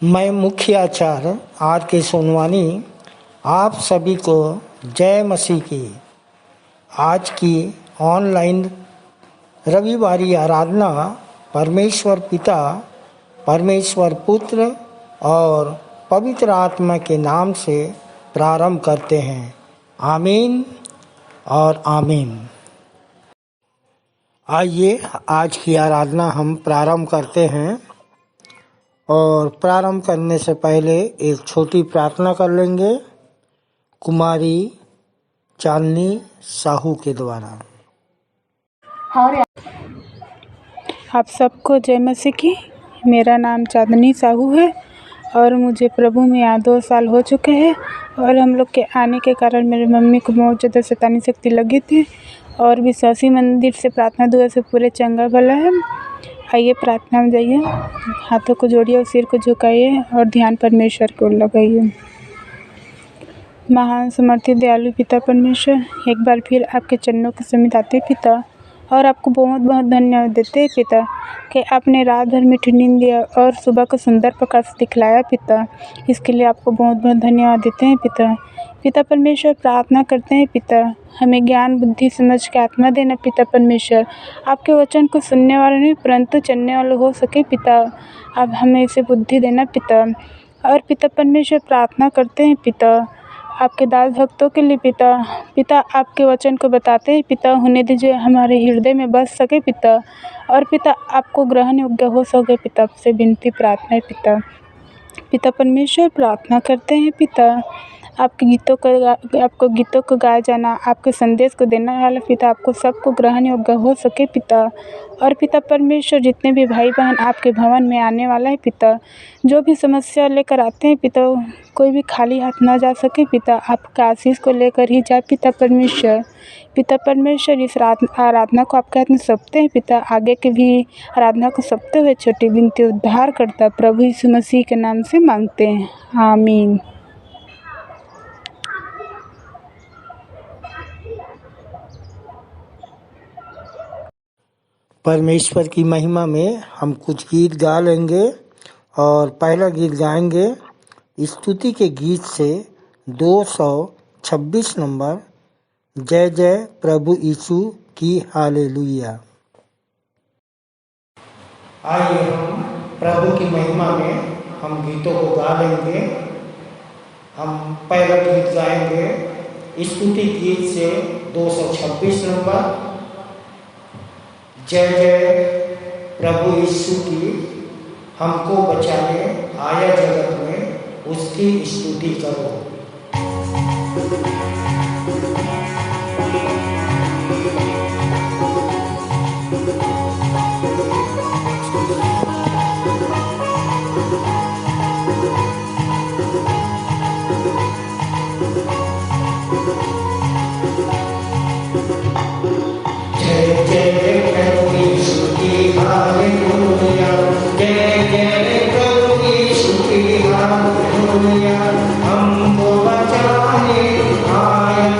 मैं मुख्य आचार्य आर के सोनवानी आप सभी को जय मसीह की आज की ऑनलाइन रविवारी आराधना परमेश्वर पिता, परमेश्वर पुत्र और पवित्र आत्मा के नाम से प्रारंभ करते हैं। आमीन और आमीन। आइए आज की आराधना हम प्रारंभ करते हैं और प्रारंभ करने से पहले एक छोटी प्रार्थना कर लेंगे कुमारी चांदनी साहू के द्वारा। आप सबको जय मसीह की। मेरा नाम चांदनी साहू है और मुझे प्रभु में यहाँ 2 साल हो चुके हैं और हम लोग के आने के कारण मेरी मम्मी को बहुत ज़्यादा शैतानी शक्ति लगी थी और विश्वासी मंदिर से प्रार्थना दुआ से पूरे चंगा भला है। आइए प्रार्थना में जाइए, हाथों को जोड़िए और सिर को झुकाइए और ध्यान परमेश्वर को लगाइए। महान समर्थी दयालु पिता परमेश्वर, एक बार फिर आपके चरणों के समीप आते पिता और आपको बहुत बहुत धन्यवाद देते हैं पिता कि आपने रात भर मीठी नींद दिया और सुबह को सुंदर प्रकाश दिखलाया पिता। इसके लिए आपको बहुत बहुत धन्यवाद देते हैं पिता। पिता परमेश्वर, प्रार्थना करते हैं पिता, हमें ज्ञान बुद्धि समझ के आत्मा देना पिता परमेश्वर। आपके वचन को सुनने वाले नहीं परंतु चलने वाले हो सके पिता। आप हमें इसे बुद्धि देना पिता। और पिता परमेश्वर, प्रार्थना करते हैं पिता आपके दास भक्तों के लिए पिता आपके वचन को बताते हैं पिता, होने दीजिए हमारे हृदय में बस सके पिता और पिता आपको ग्रहण योग्य हो सके पिता। आपसे विनती प्रार्थना है पिता परमेश्वर, प्रार्थना करते हैं पिता आपको गीतों को गाया जाना, आपके संदेश को देने वाला पिता आपको सबको ग्रहण योग्य हो सके पिता। और पिता परमेश्वर, जितने भी भाई बहन आपके भवन में आने वाला है पिता, जो भी समस्या लेकर आते हैं पिता, कोई भी खाली हाथ ना जा सके पिता, आपका आशीष को लेकर ही जाए पिता परमेश्वर। पिता परमेश्वर, इस आराधना को आपके हाथ में सौंपते हैं पिता। आगे के भी आराधना को सौंपते हुए छोटी विनती उद्धार करता प्रभु यीशु मसीह के नाम से मांगते हैं, आमीन। परमेश्वर की महिमा में हम कुछ गीत गा लेंगे और पहला गीत गाएंगे स्तुति के गीत से 226 नंबर, जय जय प्रभु यीशु की हालेलुया। आइए हम प्रभु की महिमा में हम गीतों को गा लेंगे। हम पहला गीत गाएंगे स्तुति गीत से 226 नंबर, जय जय प्रभु यीशु की हमको बचाने आया जगत में उसकी स्तुति करो। जय जय प्रभु यीशु की हालेलुया, जय जय प्रभु यीशु की हालेलुया, हमको बचाने आया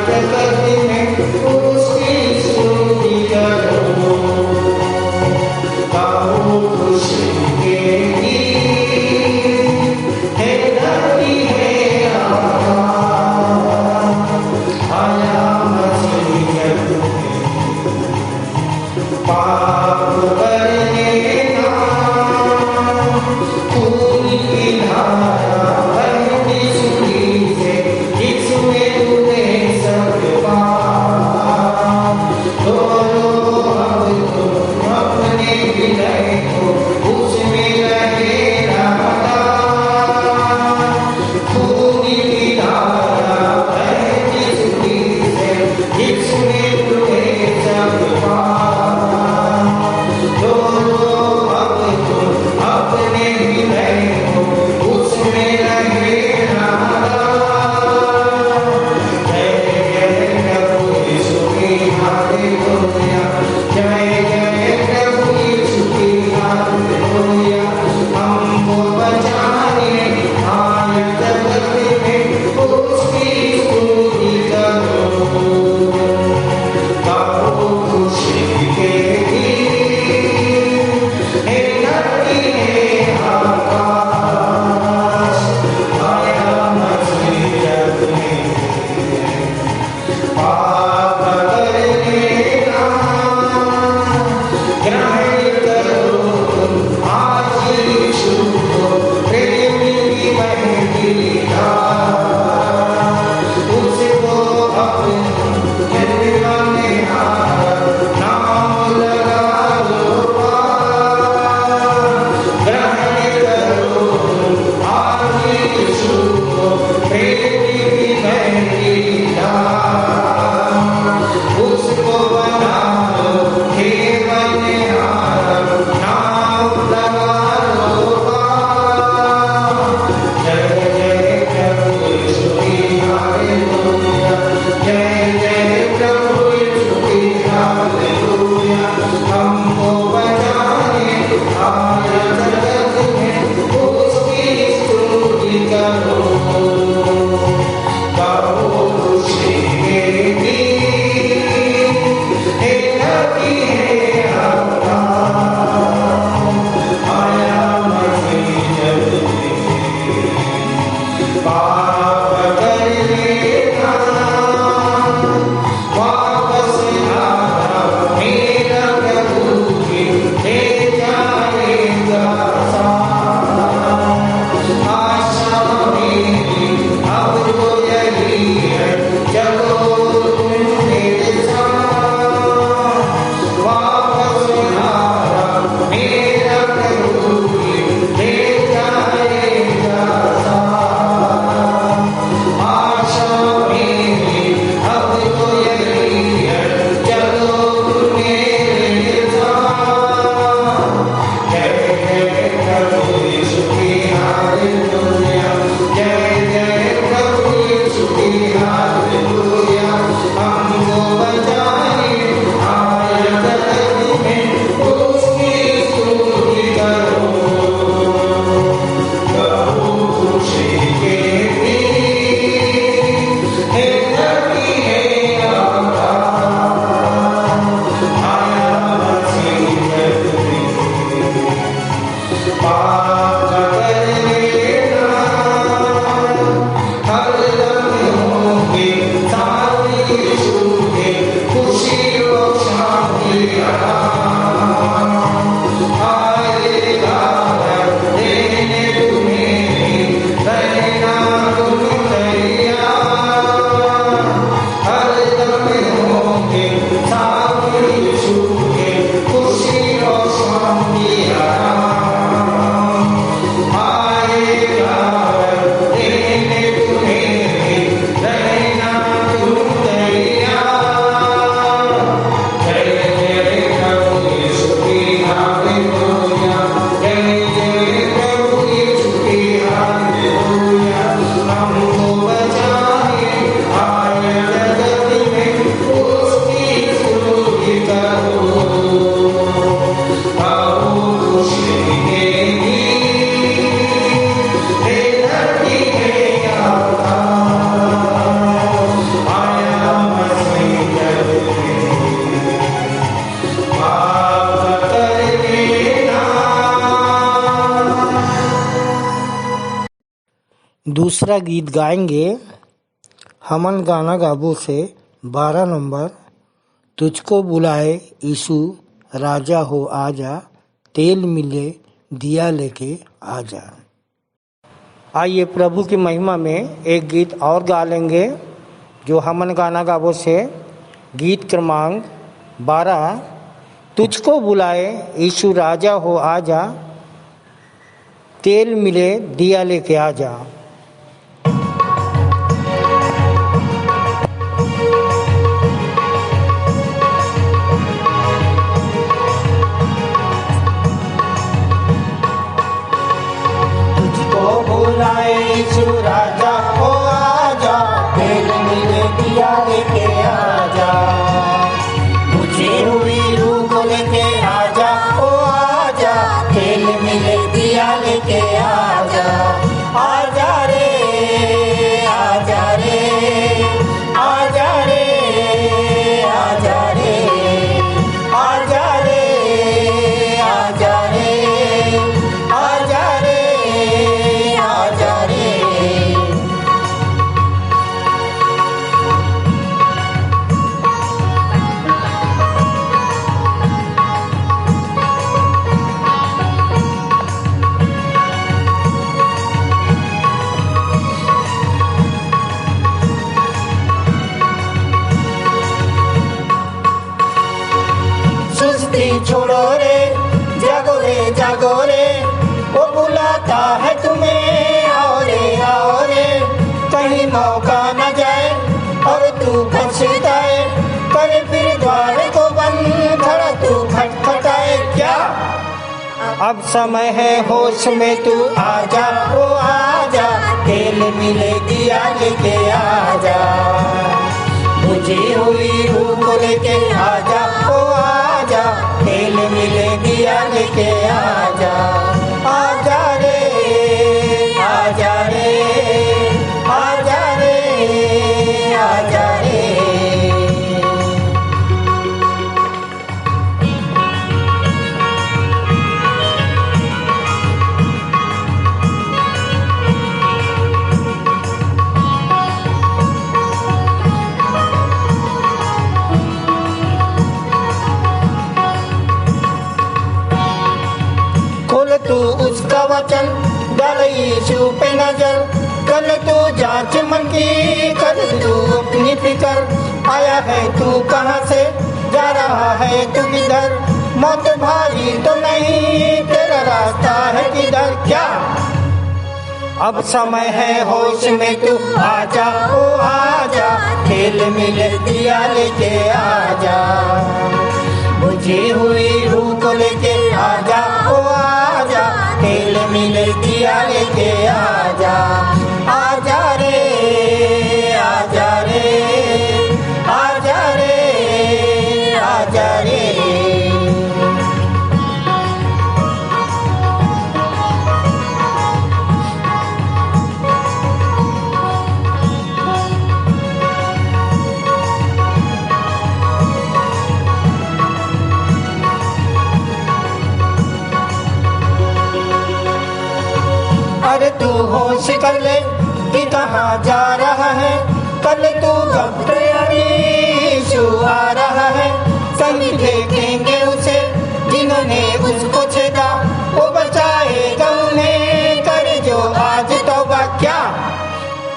दूसरा गीत गाएंगे हमन गाना गाबो से 12 नंबर तुझको बुलाए यीशु राजा हो आजा तेल मिले दिया लेके आजा। आइए प्रभु की महिमा में एक गीत और गा लेंगे जो हमन गाना गाबो से गीत क्रमांक 12 तुझको बुलाए यीशु राजा हो आजा तेल मिले दिया लेके आजा। यीशु राजा हो आजा तेल मिले दिया लेके आजा मुझे हुई रूह को लेके आजा ओ आजा तेल मिले दिया लेके आजा आजा रे आजा रे आजा रे आजा रे आजा रे आजा रे आजा रे आजा रे। सुस्ती छोड़ो रे जागो रे वो बुलाता है तुम्हें आओ रे कहीं मौका न जाए और तू पछताए करे फिर द्वार को बंद खड़ा तू खटखटाए क्या अब समय है होश में तू आजा ओ आजा तेल मिले दिया लेके आजा मुझे हुई रूह को लेके आजा ओ आजा तेल मिले दिया लेके आजा आजा रे आजा रे आजा रे आजा रे। खोल तू उसका वचन डाल यीशु पे नजर कल तू जांच मन की कर तू अपनी फिकर आया है तू कहाँ से जा रहा है तू किधर मौत भारी तो नहीं तेरा रास्ता है किधर क्या अब समय है होश में तू आजा ओ आजा खेल मिले दिया लेके आजा मुझे हुई रूह को लेके आजा ओ आजा खेल मिले दिया लेके आजा आजा रे आजा रे आजा रे आजा रे। अरे तू होश कर ले कि कहाँ जा रहा है, कल तू घबराया यीशु आ रहा है। सभी देखेंगे उसे जिन्होंने उसको छेदा, वो बचाएगा उन्हें, कर जो आज तौबा। क्या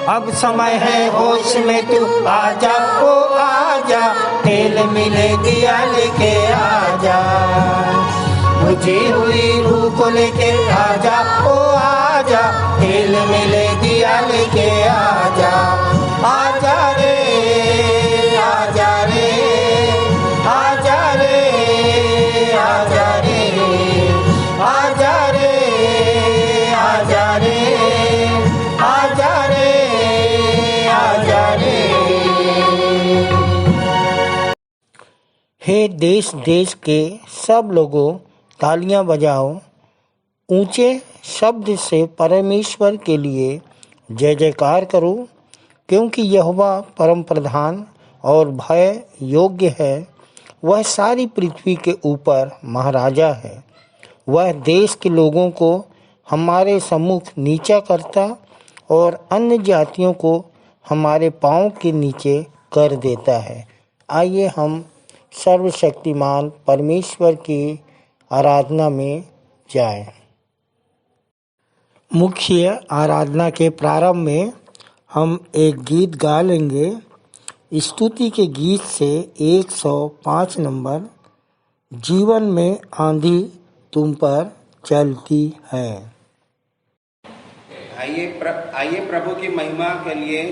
अब समय है होश में तू आजा, ओ आजा, तेल मिले दिया लेके आजा, बुझी हुई रूह को लेके आजा, ओ आजा, तेल मिले दिया लेके आजा। आजा रे, आजा रे, आजा रे, आजा रे, आजा रे, आजा रे, आजा रे, आजा रे। हे देश देश के सब लोगों, तालियां बजाओ, ऊंचे शब्द से परमेश्वर के लिए जय जयकार करो, क्योंकि यहोवा परम प्रधान और भय योग्य है। वह सारी पृथ्वी के ऊपर महाराजा है। वह देश के लोगों को हमारे सम्मुख नीचा करता और अन्य जातियों को हमारे पांव के नीचे कर देता है। आइए हम सर्वशक्तिमान परमेश्वर की आराधना में जाएं। मुख्य आराधना के प्रारंभ में हम एक गीत गा लेंगे। स्तुति के गीत से 105 नंबर, जीवन में आंधी तुम पर चलती है। आइए प्रभु की महिमा के लिए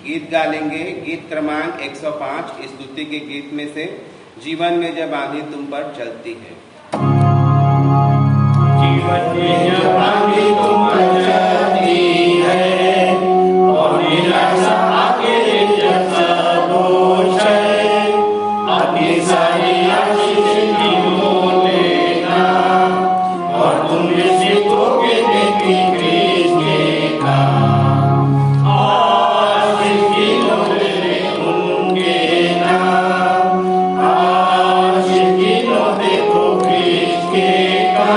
गीत गा लेंगे। गीत क्रमांक 105 स्तुति के गीत में से, जीवन में जब आंधी तुम पर चलती है। जीवन में जब आंधी तुम पर चलती है और निराशा आके जब सब होश है, अपनी सारी आशीष गिनो लेना और तुम सीखोगे देखी कृष्ण का। आशीष गिनो ले उनके नाम, आशीष गिनो देखो कृष्ण का।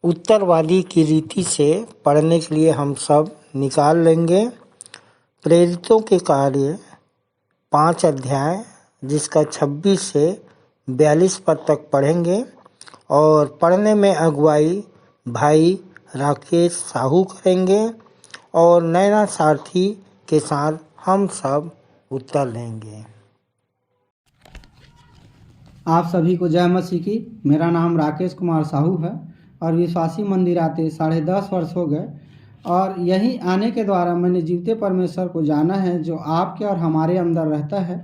उत्तरवादी की रीति से पढ़ने के लिए हम सब निकाल लेंगे। प्रेरितों के कार्य 5 अध्याय जिसका 26 से 42 पद तक पढ़ेंगे और पढ़ने में अगुवाई भाई राकेश साहू करेंगे और नैना सारथी के साथ हम सब उत्तर देंगे। आप सभी को जय मसीह की। मेरा नाम राकेश कुमार साहू है और विश्वासी मंदिर आते 10.5 वर्ष हो गए और यही आने के द्वारा मैंने जीवते परमेश्वर को जाना है जो आपके और हमारे अंदर रहता है।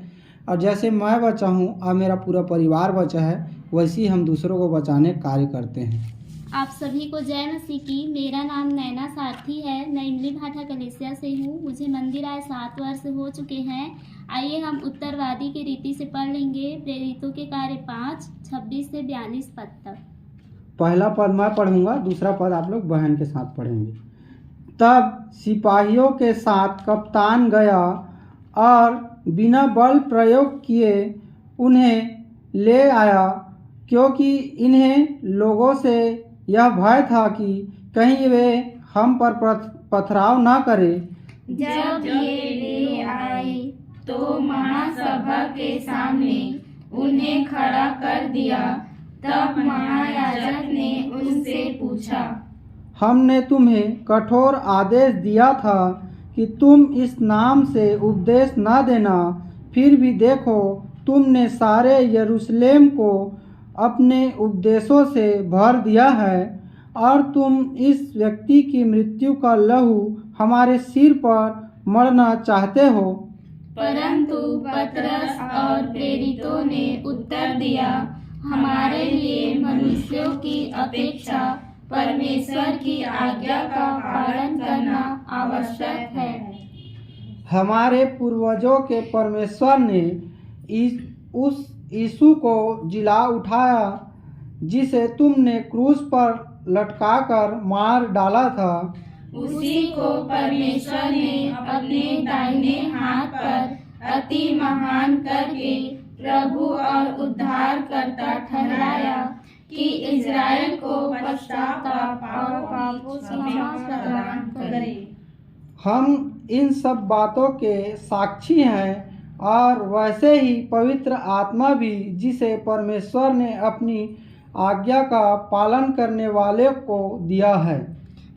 और जैसे मैं बचा हूँ और मेरा पूरा परिवार बचा है वैसे ही हम दूसरों को बचाने का कार्य करते हैं। आप सभी को जय मसीह की। मेरा नाम नैना सारथी है। मैं इमली भाटा कलेसिया से हूँ। मुझे मंदिर आए 7 वर्ष हो चुके हैं। आइए हम उत्तरवादी की रीति से पढ़ लेंगे प्रेरितों के कार्य 5 26 से 42 पद तक। पहला पद मैं पढ़ूंगा, दूसरा पद आप लोग बहन के साथ पढ़ेंगे। तब सिपाहियों के साथ कप्तान गया और बिना बल प्रयोग किए उन्हें ले आया, क्योंकि इन्हें लोगों से यह भय था कि कहीं वे हम पर पथराव ना करें। जब ये ले आए तो महासभा के सामने उन्हें खड़ा कर दिया। तब महायाजक ने उनसे पूछा, हमने तुम्हें कठोर आदेश दिया था कि तुम इस नाम से उपदेश न देना, फिर भी देखो तुमने सारे यरूशलेम को अपने उपदेशों से भर दिया है और तुम इस व्यक्ति की मृत्यु का लहू हमारे सिर पर मरना चाहते हो। परंतु पतरस और प्रेरितों ने उत्तर दिया, हमारे लिए मनुष्यों की अपेक्षा परमेश्वर की आज्ञा का पालन करना आवश्यक है। हमारे पूर्वजों के परमेश्वर ने उस यीशु को जिला उठाया जिसे तुमने क्रूस पर लटकाकर मार डाला था। उसी को परमेश्वर ने अपने दाहिने हाथ पर अति महान करके प्रभु और उद्धारकर्ता ठहराया कि इज़राइल को पश्चाताप और पापों से क्षमा प्रदान करे। हम इन सब बातों के साक्षी हैं और वैसे ही पवित्र आत्मा भी जिसे परमेश्वर ने अपनी आज्ञा का पालन करने वाले को दिया है।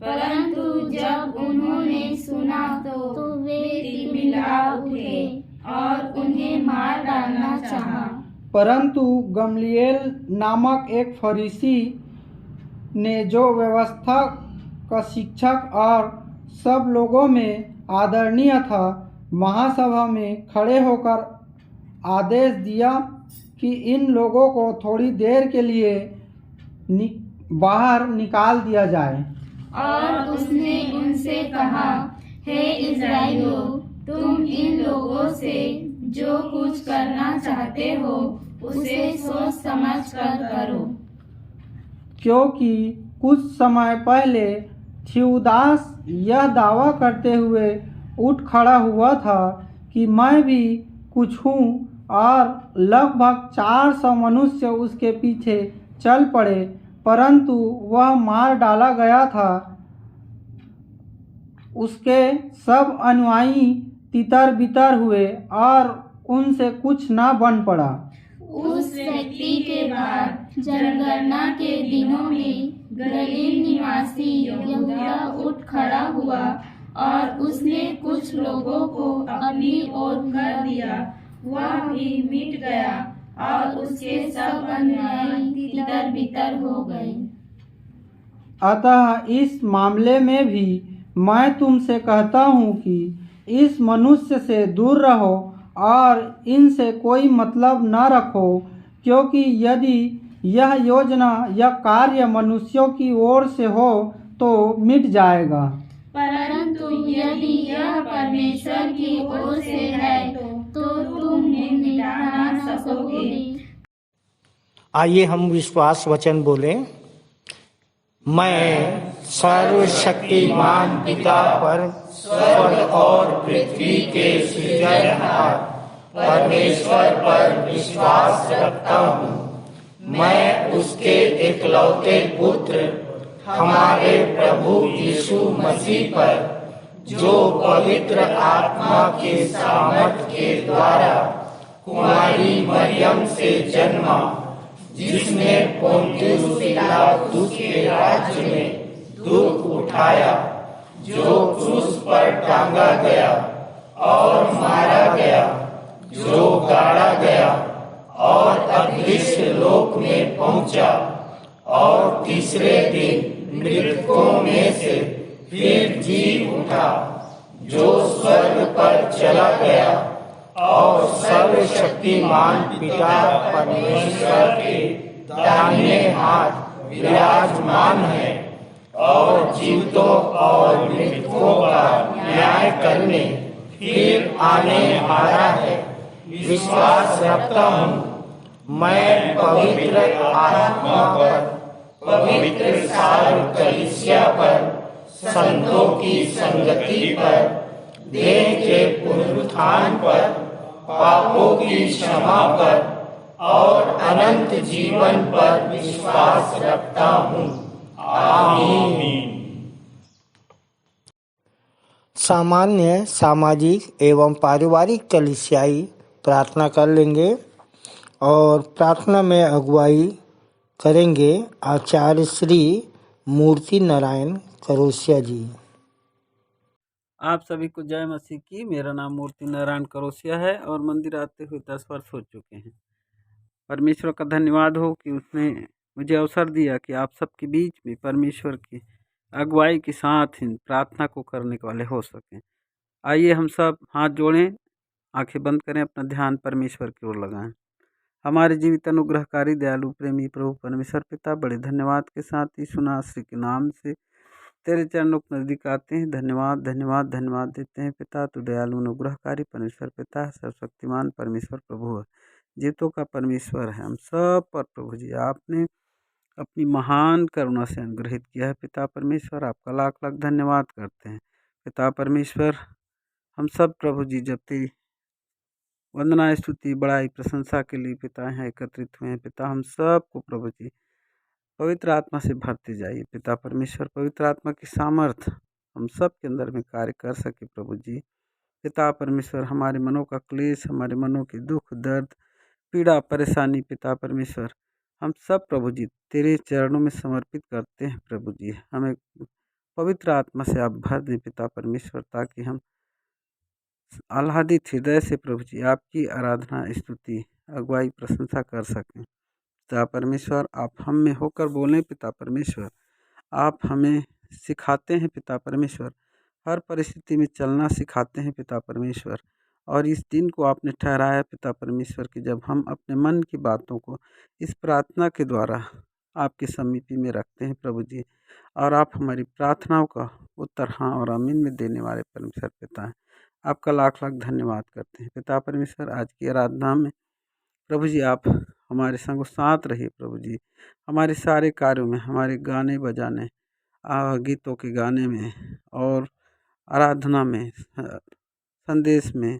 परंतु जब उन्होंने सुना तो वे तिलमिला उठे और उन्हें मार डालना चाहा। परंतु गमलीएल नामक एक फरीसी ने, जो व्यवस्था का शिक्षक और सब लोगों में आदरणीय था, महासभा में खड़े होकर आदेश दिया कि इन लोगों को थोड़ी देर के लिए बाहर निकाल दिया जाए। और उसने उनसे कहा, हे इज़राइलियों, तुम इन लोगों से जो कुछ करना चाहते हो उसे सोच समझ कर करो। क्योंकि कुछ समय पहले थ्यूदास यह दावा करते हुए उठ खड़ा हुआ था कि मैं भी कुछ हूँ, और लगभग 400 मनुष्य उसके पीछे चल पड़े, परंतु वह मार डाला गया था। उसके सब अनुयायी तितर बितर हुए और उनसे कुछ न बन पड़ा। उस व्यक्ति के बाद जनगणना के दिनों में गलील निवासी यहूदा उठ खड़ा हुआ और उसने कुछ लोगों को अपनी ओर कर दिया। वह भी मिट गया और उसके सब अनुयायी तितर बितर हो गए। अतः इस मामले में भी मैं तुमसे कहता हूँ कि इस मनुष्य से दूर रहो और इनसे कोई मतलब न रखो, क्योंकि यदि यह योजना या कार्य मनुष्यों की ओर से हो तो मिट जाएगा, परंतु यदि यह परमेश्वर की ओर से है तो तुम मिटा न सकोगे। आइए हम विश्वास वचन बोले। मैं सर्वशक्तिमान पिता पर स्वर्ग और पृथ्वी के सृजनहार परमेश्वर पर विश्वास रखता हूँ। मैं उसके एकलौते पुत्र हमारे प्रभु यीशु मसीह पर जो पवित्र आत्मा के सामर्थ के द्वारा कुमारी मरियम से जन्मा, जिसने पोंतियुस पिलातुस के राज्य में दुख उठाया, जो क्रूस पर टांगा गया और मारा गया, जो गाड़ा गया और अदृश्य लोक में पहुंचा, और तीसरे दिन मृतकों में से फिर जी उठा, जो स्वर्ग पर चला गया और सर्वशक्तिमान पिता परमेश्वर के दाहिने हाथ विराजमान है, और जीवितों और मृतकों का न्याय करने फिर आने वाला है। विश्वास रखता हूँ मैं पवित्र आत्मा पर, पवित्र सार्व कलीसिया पर, संतों की संगति पर, देह के पुनरुत्थान पर, पापों की क्षमा पर और अनंत जीवन पर विश्वास रखता हूँ। आमीन। सामान्य सामाजिक एवं पारिवारिक कलीसियाई प्रार्थना कर लेंगे और प्रार्थना में अगुवाई करेंगे आचार्य श्री मूर्ति नारायण करोसिया जी। आप सभी को जय मसीह की। मेरा नाम मूर्ति नारायण करोसिया है और मंदिर आते हुए 10 वर्ष हो चुके हैं। परमेश्वर का धन्यवाद हो कि उसने मुझे अवसर दिया कि आप सबके बीच में परमेश्वर की अगुवाई के साथ इन प्रार्थना को करने वाले हो सकें। आइए हम सब हाथ जोड़ें, आंखें बंद करें, अपना ध्यान परमेश्वर की ओर लगाएं। हमारे जीवित अनुग्रहकारी दयालु प्रेमी प्रभु परमेश्वर पिता, बड़े धन्यवाद के साथ यीशु नासरी के नाम से तेरे चरणों के नजदीक आते हैं। धन्यवाद धन्यवाद धन्यवाद देते हैं पिता। तू दयालु अनुग्रहकारी परमेश्वर पिता, सर्वशक्तिमान परमेश्वर प्रभु है, जीवों का परमेश्वर है। हम सब पर प्रभु जी आपने अपनी महान करुणा से अनुग्रहित किया है पिता परमेश्वर। आपका लाख लाख धन्यवाद करते हैं पिता परमेश्वर। हम सब प्रभु जी जब तेरी वंदना स्तुति बड़ाई प्रशंसा के लिए पिता यहाँ एकत्रित हुए हैं पिता, हम सबको प्रभु जी पवित्र आत्मा से भरते जाइए पिता परमेश्वर। पवित्र आत्मा की सामर्थ हम सब के अंदर में कार्य कर सके प्रभु जी पिता परमेश्वर। हमारे मनों का क्लेश, हमारे मनों के दुख दर्द पीड़ा परेशानी पिता परमेश्वर हम सब प्रभु जी तेरे चरणों में समर्पित करते हैं प्रभु जी। हमें पवित्र आत्मा से आप भर दें पिता परमेश्वर, ताकि हम आह्लादित हृदय से प्रभु जी आपकी आराधना स्तुति अगुवाई प्रशंसा कर सकें पिता परमेश्वर। आप हम में होकर बोलें पिता परमेश्वर। आप हमें सिखाते हैं पिता परमेश्वर, हर परिस्थिति में चलना सिखाते हैं पिता परमेश्वर। और इस दिन को आपने ठहराया पिता परमेश्वर कि जब हम अपने मन की बातों को इस प्रार्थना के द्वारा आपके समीपी में रखते हैं प्रभु जी, और आप हमारी प्रार्थनाओं का उत्तर हाँ और आमीन में देने वाले परमेश्वर पिता हैं। आपका लाख लाख धन्यवाद करते हैं पिता परमेश्वर। आज की आराधना में प्रभु जी आप हमारे संग साथ रहिए प्रभु जी, हमारे सारे कार्यों में, हमारे गाने बजाने गीतों के गाने में और आराधना में, संदेश में,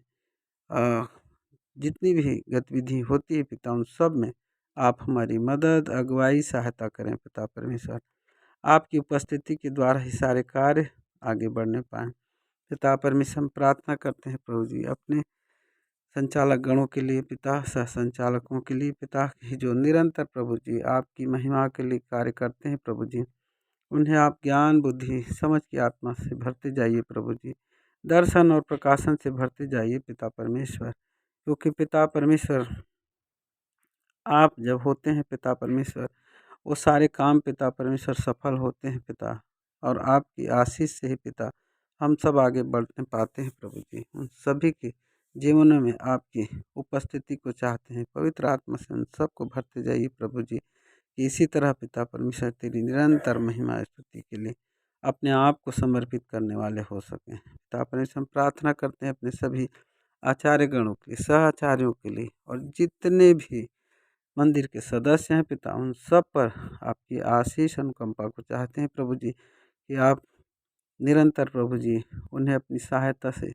जितनी भी गतिविधि होती है पिता उन सब में आप हमारी मदद अगुवाई सहायता करें पिता परमेश्वर। आपकी उपस्थिति के द्वारा ही सारे कार्य आगे बढ़ने पाएँ पिता परमेश्वर। हम प्रार्थना करते हैं प्रभु जी अपने संचालक गणों के लिए पिता, सह संचालकों के लिए पिता, की जो निरंतर प्रभु जी आपकी महिमा के लिए कार्य करते हैं प्रभु जी, उन्हें आप ज्ञान बुद्धि समझ की आत्मा से भरते जाइए प्रभु जी, दर्शन और प्रकाशन से भरते जाइए पिता परमेश्वर। क्योंकि पिता परमेश्वर आप जब होते हैं पिता परमेश्वर, वो सारे काम पिता परमेश्वर सफल होते हैं पिता, और आपकी आशीष से ही पिता हम सब आगे बढ़ने पाते हैं प्रभु जी। उन सभी के जीवनों में आपकी उपस्थिति को चाहते हैं। पवित्र आत्मा से उन सबको भरते जाइए प्रभु जी, कि इसी तरह पिता परमेश्वर तेरी निरंतर महिमा स्तुति के लिए अपने आप को समर्पित करने वाले हो सकें पिता परमेश्वर। हम प्रार्थना करते हैं अपने सभी आचार्य गणों के, सह आचार्यों के लिए, और जितने भी मंदिर के सदस्य हैं पिता, उन सब पर आपकी आशीष अनुकंपा को चाहते हैं प्रभु जी, कि आप निरंतर प्रभु जी उन्हें अपनी सहायता से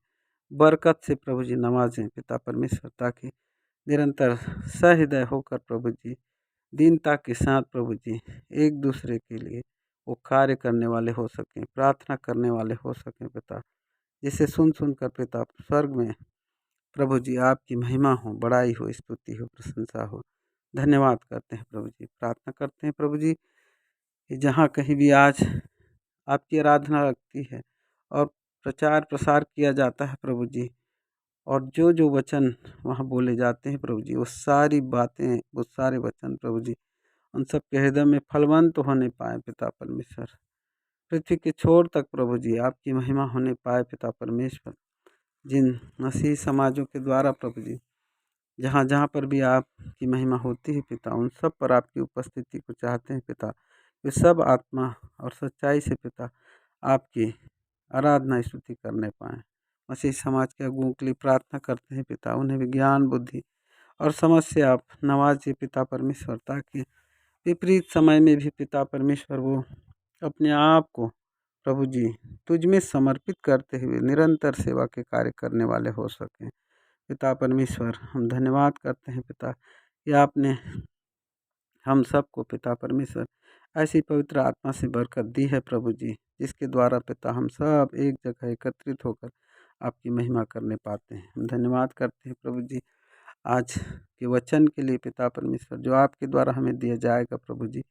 बरकत से प्रभु जी नवाजें पिता परमेश्वर, ताकि निरंतर सहृदय होकर प्रभु जी दीनता के साथ प्रभु जी एक दूसरे के लिए वो कार्य करने वाले हो सकें, प्रार्थना करने वाले हो सकें पिता। जिसे सुन सुनकर पिता स्वर्ग में प्रभु जी आपकी महिमा हो, बड़ाई हो, स्तुति हो, प्रशंसा हो। धन्यवाद करते हैं प्रभु जी। प्रार्थना करते हैं प्रभु जी कि जहाँ कहीं भी आज आपकी आराधना लगती है और प्रचार प्रसार किया जाता है प्रभु जी, और जो जो वचन वहाँ बोले जाते हैं प्रभु जी, वो सारी बातें, वो सारे वचन प्रभु जी उन सब के हृदय में फलवंत होने पाए पिता परमेश्वर। पृथ्वी के छोर तक प्रभु जी आपकी महिमा होने पाए पिता परमेश्वर। जिन मसीह समाजों के द्वारा प्रभु जी जहाँ जहाँ पर भी आपकी महिमा होती है पिता, उन सब पर आपकी उपस्थिति को चाहते हैं पिता। वे सब आत्मा और सच्चाई से पिता आपकी आराधना स्तुति करने पाएँ। मसीह समाज के अगुओं के लिए प्रार्थना करते हैं पिता, उन्हें भी ज्ञान बुद्धि और समझ से आप नवाजिए पिता परमेश्वर, ताकि विपरीत समय में भी पिता परमेश्वर वो अपने आप को प्रभु जी तुझ में समर्पित करते हुए निरंतर सेवा के कार्य करने वाले हो सकें। पिता परमेश्वर हम धन्यवाद करते हैं पिता कि आपने हम सबको पिता परमेश्वर ऐसी पवित्र आत्मा से बरकत दी है प्रभु जी, जिसके द्वारा पिता हम सब एक जगह एकत्रित होकर आपकी महिमा करने पाते हैं। हम धन्यवाद करते हैं प्रभु जी आज के वचन के लिए पिता परमेश्वर, जो आपके द्वारा हमें दिया जाएगा प्रभु जी।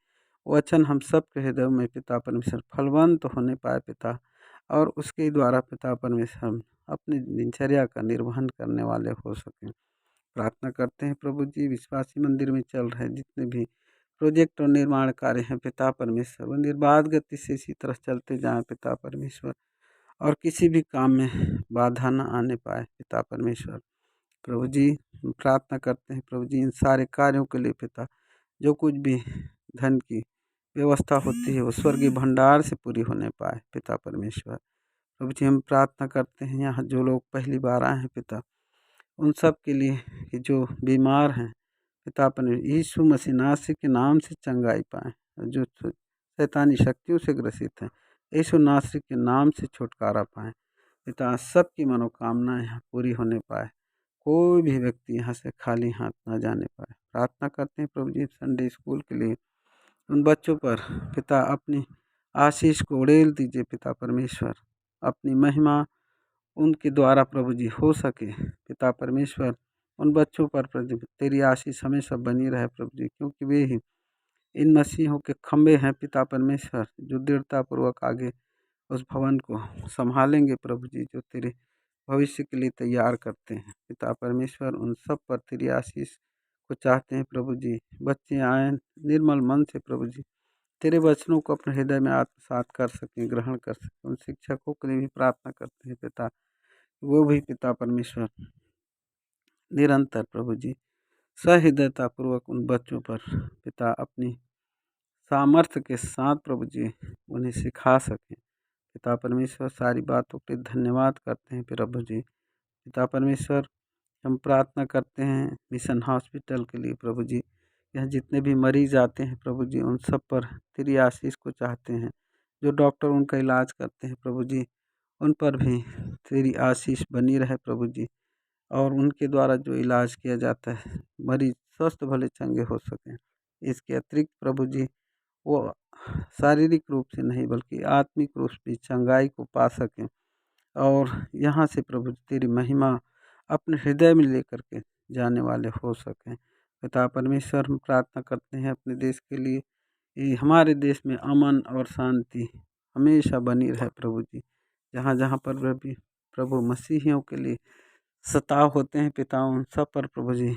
वचन हम सब के हृदय में पिता परमेश्वर फलवंत होने पाए पिता, और उसके द्वारा पिता परमेश्वर हम अपनी दिनचर्या का निर्वहन करने वाले हो सकें। प्रार्थना करते हैं प्रभु जी विश्वासी मंदिर में चल रहे जितने भी प्रोजेक्ट और निर्माण कार्य हैं पिता परमेश्वर, वो निर्बाध गति से इसी तरह चलते जाएं पिता परमेश्वर, और किसी भी काम में बाधा न आने पाए पिता परमेश्वर। प्रभु जी प्रार्थना करते हैं प्रभु जी इन सारे कार्यों के लिए पिता, जो कुछ भी धन की व्यवस्था होती है वो स्वर्गीय भंडार से पूरी होने पाए पिता परमेश्वर। प्रभु जी हम प्रार्थना करते हैं यहाँ जो लोग पहली बार आए हैं पिता, उन सब के लिए कि जो बीमार हैं पिता परमेश्वर यीशु मसीह नासरी के नाम से चंगाई पाएँ, जो शैतानी शक्तियों से ग्रसित हैं यीशु नासरी के नाम से छुटकारा पाएँ पिता। सबकी मनोकामनाएं यहाँ पूरी होने पाए, कोई भी व्यक्ति यहाँ से खाली हाथ ना जाने पाए। प्रार्थना करते हैं प्रभु जी संडे स्कूल के लिए, उन बच्चों पर पिता अपनी आशीष को उड़ेल दीजिए पिता परमेश्वर, अपनी महिमा उनके द्वारा प्रभु जी हो सके पिता परमेश्वर। उन बच्चों पर प्रभु तेरी आशीष हमेशा बनी रहे प्रभु जी, क्योंकि वे ही इन मसीहों के खंभे हैं पिता परमेश्वर, जो दृढ़तापूर्वक आगे उस भवन को संभालेंगे प्रभु जी, जो तेरे भविष्य के लिए तैयार करते हैं पिता परमेश्वर। उन सब पर तेरी आशीष को चाहते हैं प्रभु जी। बच्चे आए निर्मल मन से प्रभु जी तेरे वचनों को अपने हृदय में आत्मसात कर सकें, ग्रहण कर सकें। उन शिक्षकों के लिए भी प्रार्थना करते हैं पिता, वो भी पिता परमेश्वर निरंतर प्रभु जी सहृदयतापूर्वक उन बच्चों पर पिता अपनी सामर्थ्य के साथ प्रभु जी उन्हें सिखा सकें पिता परमेश्वर। सारी बातों के धन्यवाद करते हैं प्रभु जी। पिता परमेश्वर हम प्रार्थना करते हैं मिशन हॉस्पिटल के लिए प्रभु जी, यहाँ जितने भी मरीज आते हैं प्रभु जी उन सब पर तेरी आशीष को चाहते हैं। जो डॉक्टर उनका इलाज करते हैं प्रभु जी, उन पर भी तेरी आशीष बनी रहे प्रभु जी, और उनके द्वारा जो इलाज किया जाता है मरीज स्वस्थ भले चंगे हो सकें। इसके अतिरिक्त प्रभु जी वो शारीरिक रूप से नहीं बल्कि आत्मिक रूप से चंगाई को पा सकें, और यहाँ से प्रभु तेरी महिमा अपने हृदय में लेकर के जाने वाले हो सकें पिता परमेश्वर। हम प्रार्थना करते हैं अपने देश के लिए, ये हमारे देश में अमन और शांति हमेशा बनी रहे प्रभु जी। जहाँ जहाँ पर भी प्रभु मसीहियों के लिए सताव होते हैं पिता, उन सब पर प्रभु जी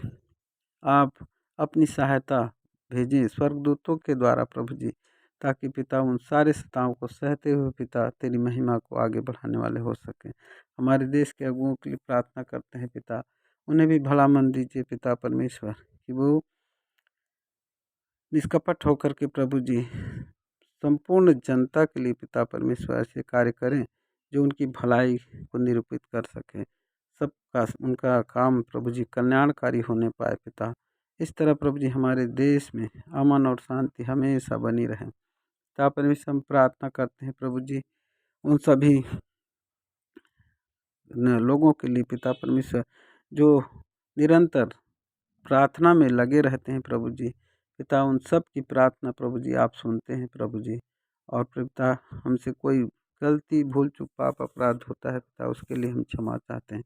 आप अपनी सहायता भेजें स्वर्गदूतों के द्वारा प्रभु जी, ताकि पिता उन सारे सतावों को सहते हुए पिता तेरी महिमा को आगे बढ़ाने वाले हो सकें। हमारे देश के अगुओं के लिए प्रार्थना करते हैं पिता, उन्हें भी भला मन दीजिए पिता परमेश्वर, कि वो निष्कपट होकर के प्रभु जी संपूर्ण जनता के लिए पिता परमेश्वर ऐसे कार्य करें जो उनकी भलाई को निरूपित कर सकें। सबका उनका काम प्रभु जी कल्याणकारी होने पाए पिता। इस तरह प्रभु जी हमारे देश में अमन और शांति हमेशा बनी रहे पिता परमेश्वर। हम प्रार्थना करते हैं प्रभु जी उन सभी लोगों के लिए पिता परमेश्वर जो निरंतर प्रार्थना में लगे रहते हैं प्रभु जी, पिता उन सब की प्रार्थना प्रभु जी आप सुनते हैं प्रभु जी। और पिता हमसे कोई गलती भूल चूक पाप अपराध होता है पिता, उसके लिए हम क्षमा चाहते हैं।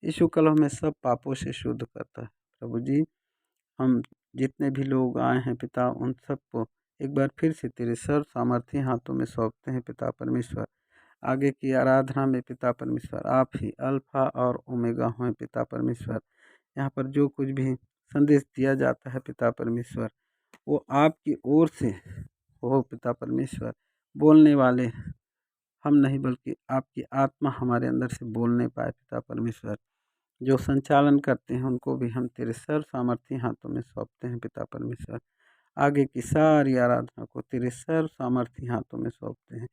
यीशु कल हमें सब पापों से शुद्ध करता है। प्रभु जी, हम जितने भी लोग आए हैं पिता, उन सबको एक बार फिर से तेरे सर्व सामर्थ्य हाथों में सौंपते हैं पिता परमेश्वर। आगे की आराधना में पिता परमेश्वर आप ही अल्फा और ओमेगा हों पिता परमेश्वर। यहाँ पर जो कुछ भी संदेश दिया जाता है पिता परमेश्वर, वो आपकी ओर से हो पिता परमेश्वर। बोलने वाले हम नहीं, बल्कि आपकी आत्मा हमारे अंदर से बोलने पाए पिता परमेश्वर। जो संचालन करते हैं उनको भी हम तेरे सर्व सामर्थ्य हाथों में सौंपते हैं पिता परमेश्वर। आगे की सारी आराधना को तेरे सर्व सामर्थ्य हाथों में सौंपते हैं।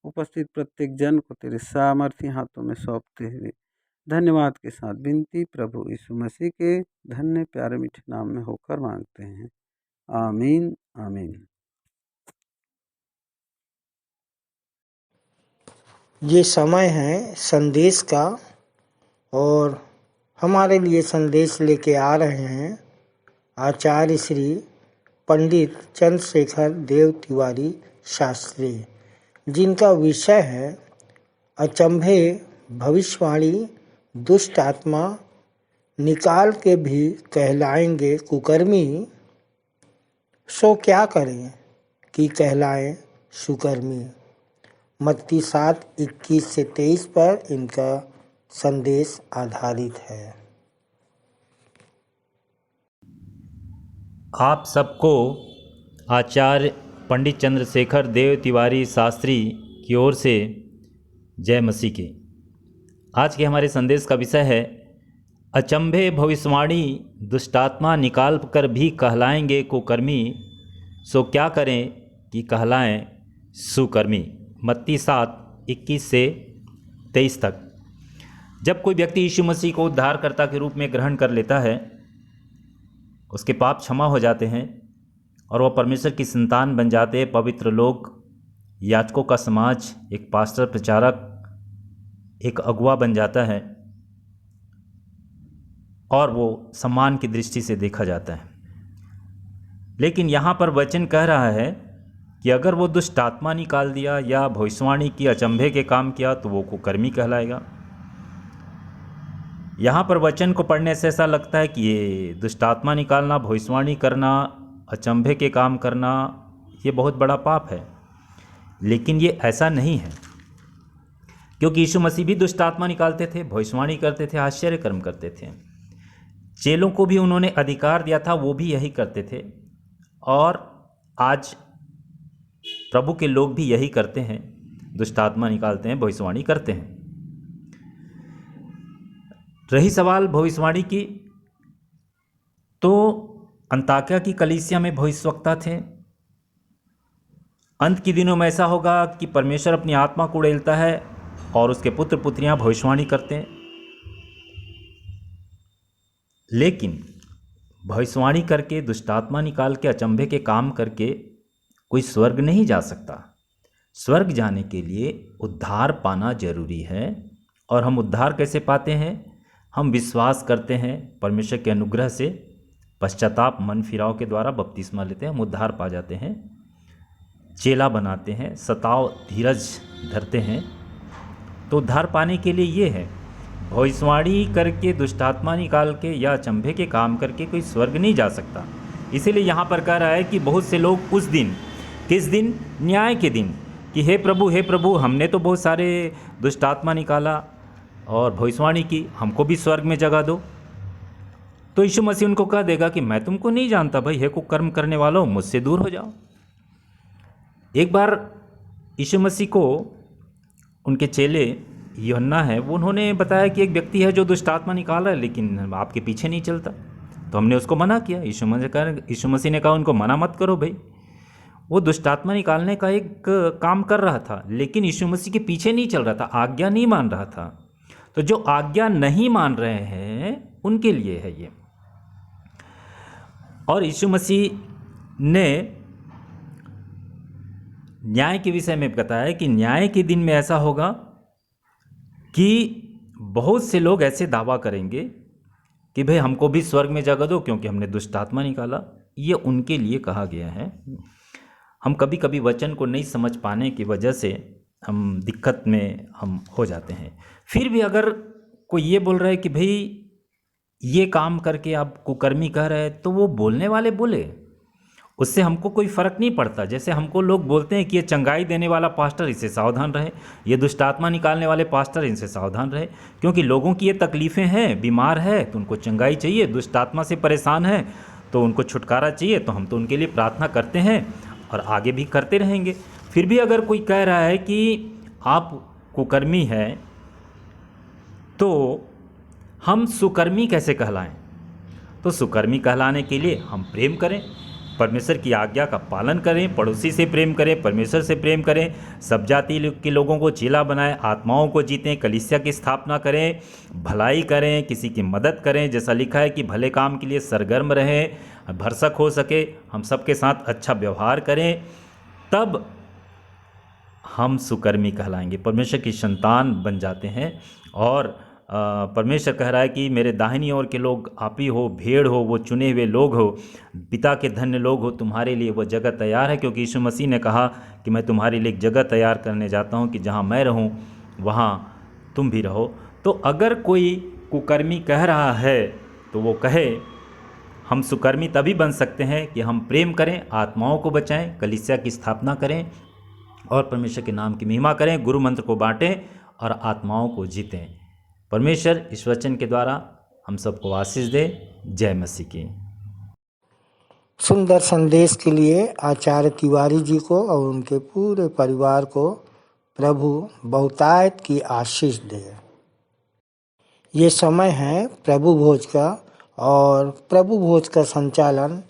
उपस्थित प्रत्येक जन को तेरे सामर्थ्य हाथों में सौंपते हुए धन्यवाद के साथ विनती प्रभु यीशु मसीह के धन्य प्यारे मीठे नाम में होकर मांगते हैं। आमीन आमीन। ये समय है संदेश का, और हमारे लिए संदेश लेके आ रहे हैं आचार्य श्री पंडित चंद्रशेखर देव तिवारी शास्त्री, जिनका विषय है अचंभे भविष्यवाणी दुष्ट आत्मा निकाल के भी कहलाएंगे कुकर्मी, सो क्या करें कि कहलाएं सुकर्मी। मत्ती 7:21 से 23 पर इनका संदेश आधारित है। आप सबको आचार्य पंडित चंद्रशेखर देव तिवारी शास्त्री की ओर से जय मसीह की। आज के हमारे संदेश का विषय है अचंभे भविष्यवाणी दुष्टात्मा निकाल कर भी कहलाएंगे कुकर्मी, सो क्या करें कि कहलाएं सुकर्मी। मत्ती 7:21 से 23 तक। जब कोई व्यक्ति यीशु मसीह को उद्धारकर्ता के रूप में ग्रहण कर लेता है, उसके पाप क्षमा हो जाते हैं और वह परमेश्वर की संतान बन जाते हैं। पवित्र लोग, याजकों का समाज, एक पास्टर, प्रचारक, एक अगुआ बन जाता है और वो सम्मान की दृष्टि से देखा जाता है। लेकिन यहाँ पर वचन कह रहा है कि अगर वो दुष्ट आत्मा निकाल दिया या भविष्यवाणी की अचंभे के काम किया तो वो कुकर्मी कहलाएगा। यहाँ पर वचन को पढ़ने से ऐसा लगता है कि ये दुष्ट आत्मा निकालना, भविष्यवाणी करना, अचंभे के काम करना, ये बहुत बड़ा पाप है। लेकिन ये ऐसा नहीं है, क्योंकि यीशु मसीह भी दुष्ट आत्मा निकालते थे, भविष्यवाणी करते थे, आश्चर्य कर्म करते थे। चेलों को भी उन्होंने अधिकार दिया था, वो भी यही करते थे। और आज प्रभु के लोग भी यही करते हैं, दुष्ट आत्मा निकालते हैं, भविष्यवाणी करते हैं। रही सवाल भविष्यवाणी की, तो अंताकिया की कलीसिया में भविष्यवक्ता थे। अंत के दिनों में ऐसा होगा कि परमेश्वर अपनी आत्मा को उड़ेलता है और उसके पुत्र पुत्रियां भविष्यवाणी करते हैं। लेकिन भविष्यवाणी करके, दुष्ट आत्मा निकाल के, अचंभे के काम करके कोई स्वर्ग नहीं जा सकता। स्वर्ग जाने के लिए उद्धार पाना जरूरी है। और हम उद्धार कैसे पाते हैं? हम विश्वास करते हैं परमेश्वर के अनुग्रह से, पश्चाताप, मन फिराव के द्वारा बपतिस्मा लेते हैं, हम उद्धार पा जाते हैं, चेला बनाते हैं, सताव धीरज धरते हैं। तो उद्धार पाने के लिए ये है, भविष्यवाणी करके, दुष्टात्मा निकाल के या अचंभे के काम करके कोई स्वर्ग नहीं जा सकता। इसीलिए यहाँ पर कह रहा है कि बहुत से लोग उस दिन, किस दिन? न्याय के दिन, कि हे प्रभु, हमने तो बहुत सारे दुष्टात्मा निकाला और भविष्यवाणी की, हमको भी स्वर्ग में जगह दो। तो यीशु मसीह उनको कह देगा कि मैं तुमको नहीं जानता भाई, हे कुकर्म करने वालों, मुझसे दूर हो जाओ। एक बार यीशु मसीह को उनके चेले यूहन्ना है, वो उन्होंने बताया कि एक व्यक्ति है जो दुष्टात्मा निकाल रहा है, लेकिन आपके पीछे नहीं चलता। तो हमने उसको मना किया। यीशु मसीह ने कहा उनको मना मत करो भाई, वो दुष्टात्मा निकालने का एक काम कर रहा था, लेकिन यीशु मसीह के पीछे नहीं चल रहा था, आज्ञा नहीं मान रहा था। तो जो आज्ञा नहीं मान रहे हैं उनके लिए है ये। और यीशु मसीह ने न्याय के विषय में बताया कि न्याय के दिन में ऐसा होगा कि बहुत से लोग ऐसे दावा करेंगे कि भाई हमको भी स्वर्ग में जगह दो क्योंकि हमने दुष्ट आत्मा निकाला। ये उनके लिए कहा गया है। हम कभी कभी वचन को नहीं समझ पाने की वजह से हम दिक्कत में हम हो जाते हैं। फिर भी अगर कोई ये बोल रहा है कि भाई ये काम करके आप कुकर्मी कह रहे हैं, तो वो बोलने वाले बोले, उससे हमको कोई फ़र्क नहीं पड़ता। जैसे हमको लोग बोलते हैं कि ये चंगाई देने वाला पास्टर, इससे सावधान रहे, ये दुष्ट आत्मा निकालने वाले पास्टर, इनसे सावधान रहे, क्योंकि लोगों की ये तकलीफ़ें हैं, बीमार है तो उनको चंगाई चाहिए, दुष्ट आत्मा से परेशान है तो उनको छुटकारा चाहिए, तो हम तो उनके लिए प्रार्थना करते हैं और आगे भी करते रहेंगे। फिर भी अगर कोई कह रहा है कि आप कुकर्मी है, तो हम सुकर्मी कैसे कहलाएं? तो सुकर्मी कहलाने के लिए हम प्रेम करें, परमेश्वर की आज्ञा का पालन करें, पड़ोसी से प्रेम करें, परमेश्वर से प्रेम करें, सब जाति के लोगों को चेला बनाएं, आत्माओं को जीतें, कलीसिया की स्थापना करें, भलाई करें, किसी की मदद करें, जैसा लिखा है कि भले काम के लिए सरगर्म रहें, भरसक हो सके, हम सबके साथ अच्छा व्यवहार करें, तब हम सुकर्मी कहलाएंगे, परमेश्वर की संतान बन जाते हैं। और परमेश्वर कह रहा है कि मेरे दाहिनी ओर के लोग आप ही हो, भेड़ हो, वो चुने हुए लोग हो, पिता के धन्य लोग हो, तुम्हारे लिए वो जगह तैयार है, क्योंकि यीशु मसीह ने कहा कि मैं तुम्हारे लिए एक जगह तैयार करने जाता हूँ कि जहाँ मैं रहूँ वहाँ तुम भी रहो। तो अगर कोई कुकर्मी कह रहा है तो वो कहे, हम सुकर्मी तभी बन सकते हैं कि हम प्रेम करें, आत्माओं को बचाएं, कलीसिया की स्थापना करें और परमेश्वर के नाम की महिमा करें, गुरु मंत्र को बांटें और आत्माओं को जीतें। परमेश्वर इस वचन के द्वारा हम सबको आशीष दे। जय मसीह की। सुंदर संदेश के लिए आचार्य तिवारी जी को और उनके पूरे परिवार को प्रभु बहुतायत की आशीष दे। ये समय है प्रभु भोज का, और प्रभु भोज का संचालन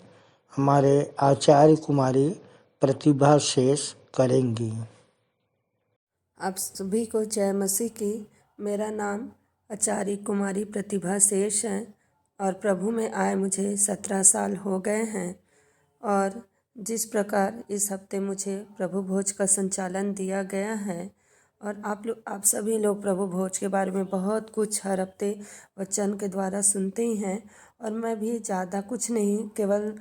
हमारे आचार्य कुमारी प्रतिभा शेष करेंगी। आप सभी को जय मसीह की। मेरा नाम आचार्य कुमारी प्रतिभा शेष है और प्रभु में आए मुझे 17 साल हो गए हैं। और जिस प्रकार इस हफ्ते मुझे प्रभु भोज का संचालन दिया गया है, और आप सभी लोग प्रभु भोज के बारे में बहुत कुछ हर हफ्ते वचन के द्वारा सुनते ही हैं, और मैं भी ज़्यादा कुछ नहीं, केवल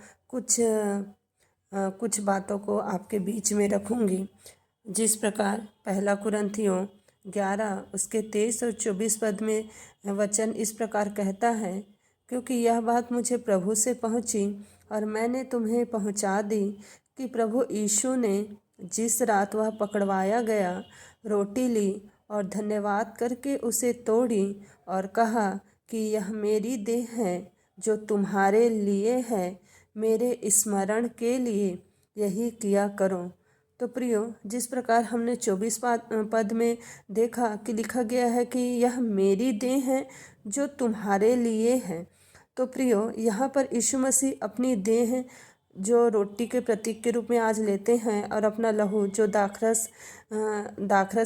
कुछ बातों को आपके बीच में रखूँगी। जिस प्रकार पहला कुरिन्थियों 11 उसके 23 और 24 पद में वचन इस प्रकार कहता है, क्योंकि यह बात मुझे प्रभु से पहुंची और मैंने तुम्हें पहुंचा दी कि प्रभु यीशु ने जिस रात वह पकड़वाया गया, रोटी ली और धन्यवाद करके उसे तोड़ी और कहा कि यह मेरी देह है जो तुम्हारे लिए है, मेरे स्मरण के लिए यही किया करो। तो प्रियो, जिस प्रकार हमने 24 पद में देखा कि लिखा गया है कि यह मेरी देह है जो तुम्हारे लिए है, तो प्रियो यहाँ पर यीशु मसीह अपनी देह जो रोटी के प्रतीक के रूप में आज लेते हैं, और अपना लहू जो दाखरस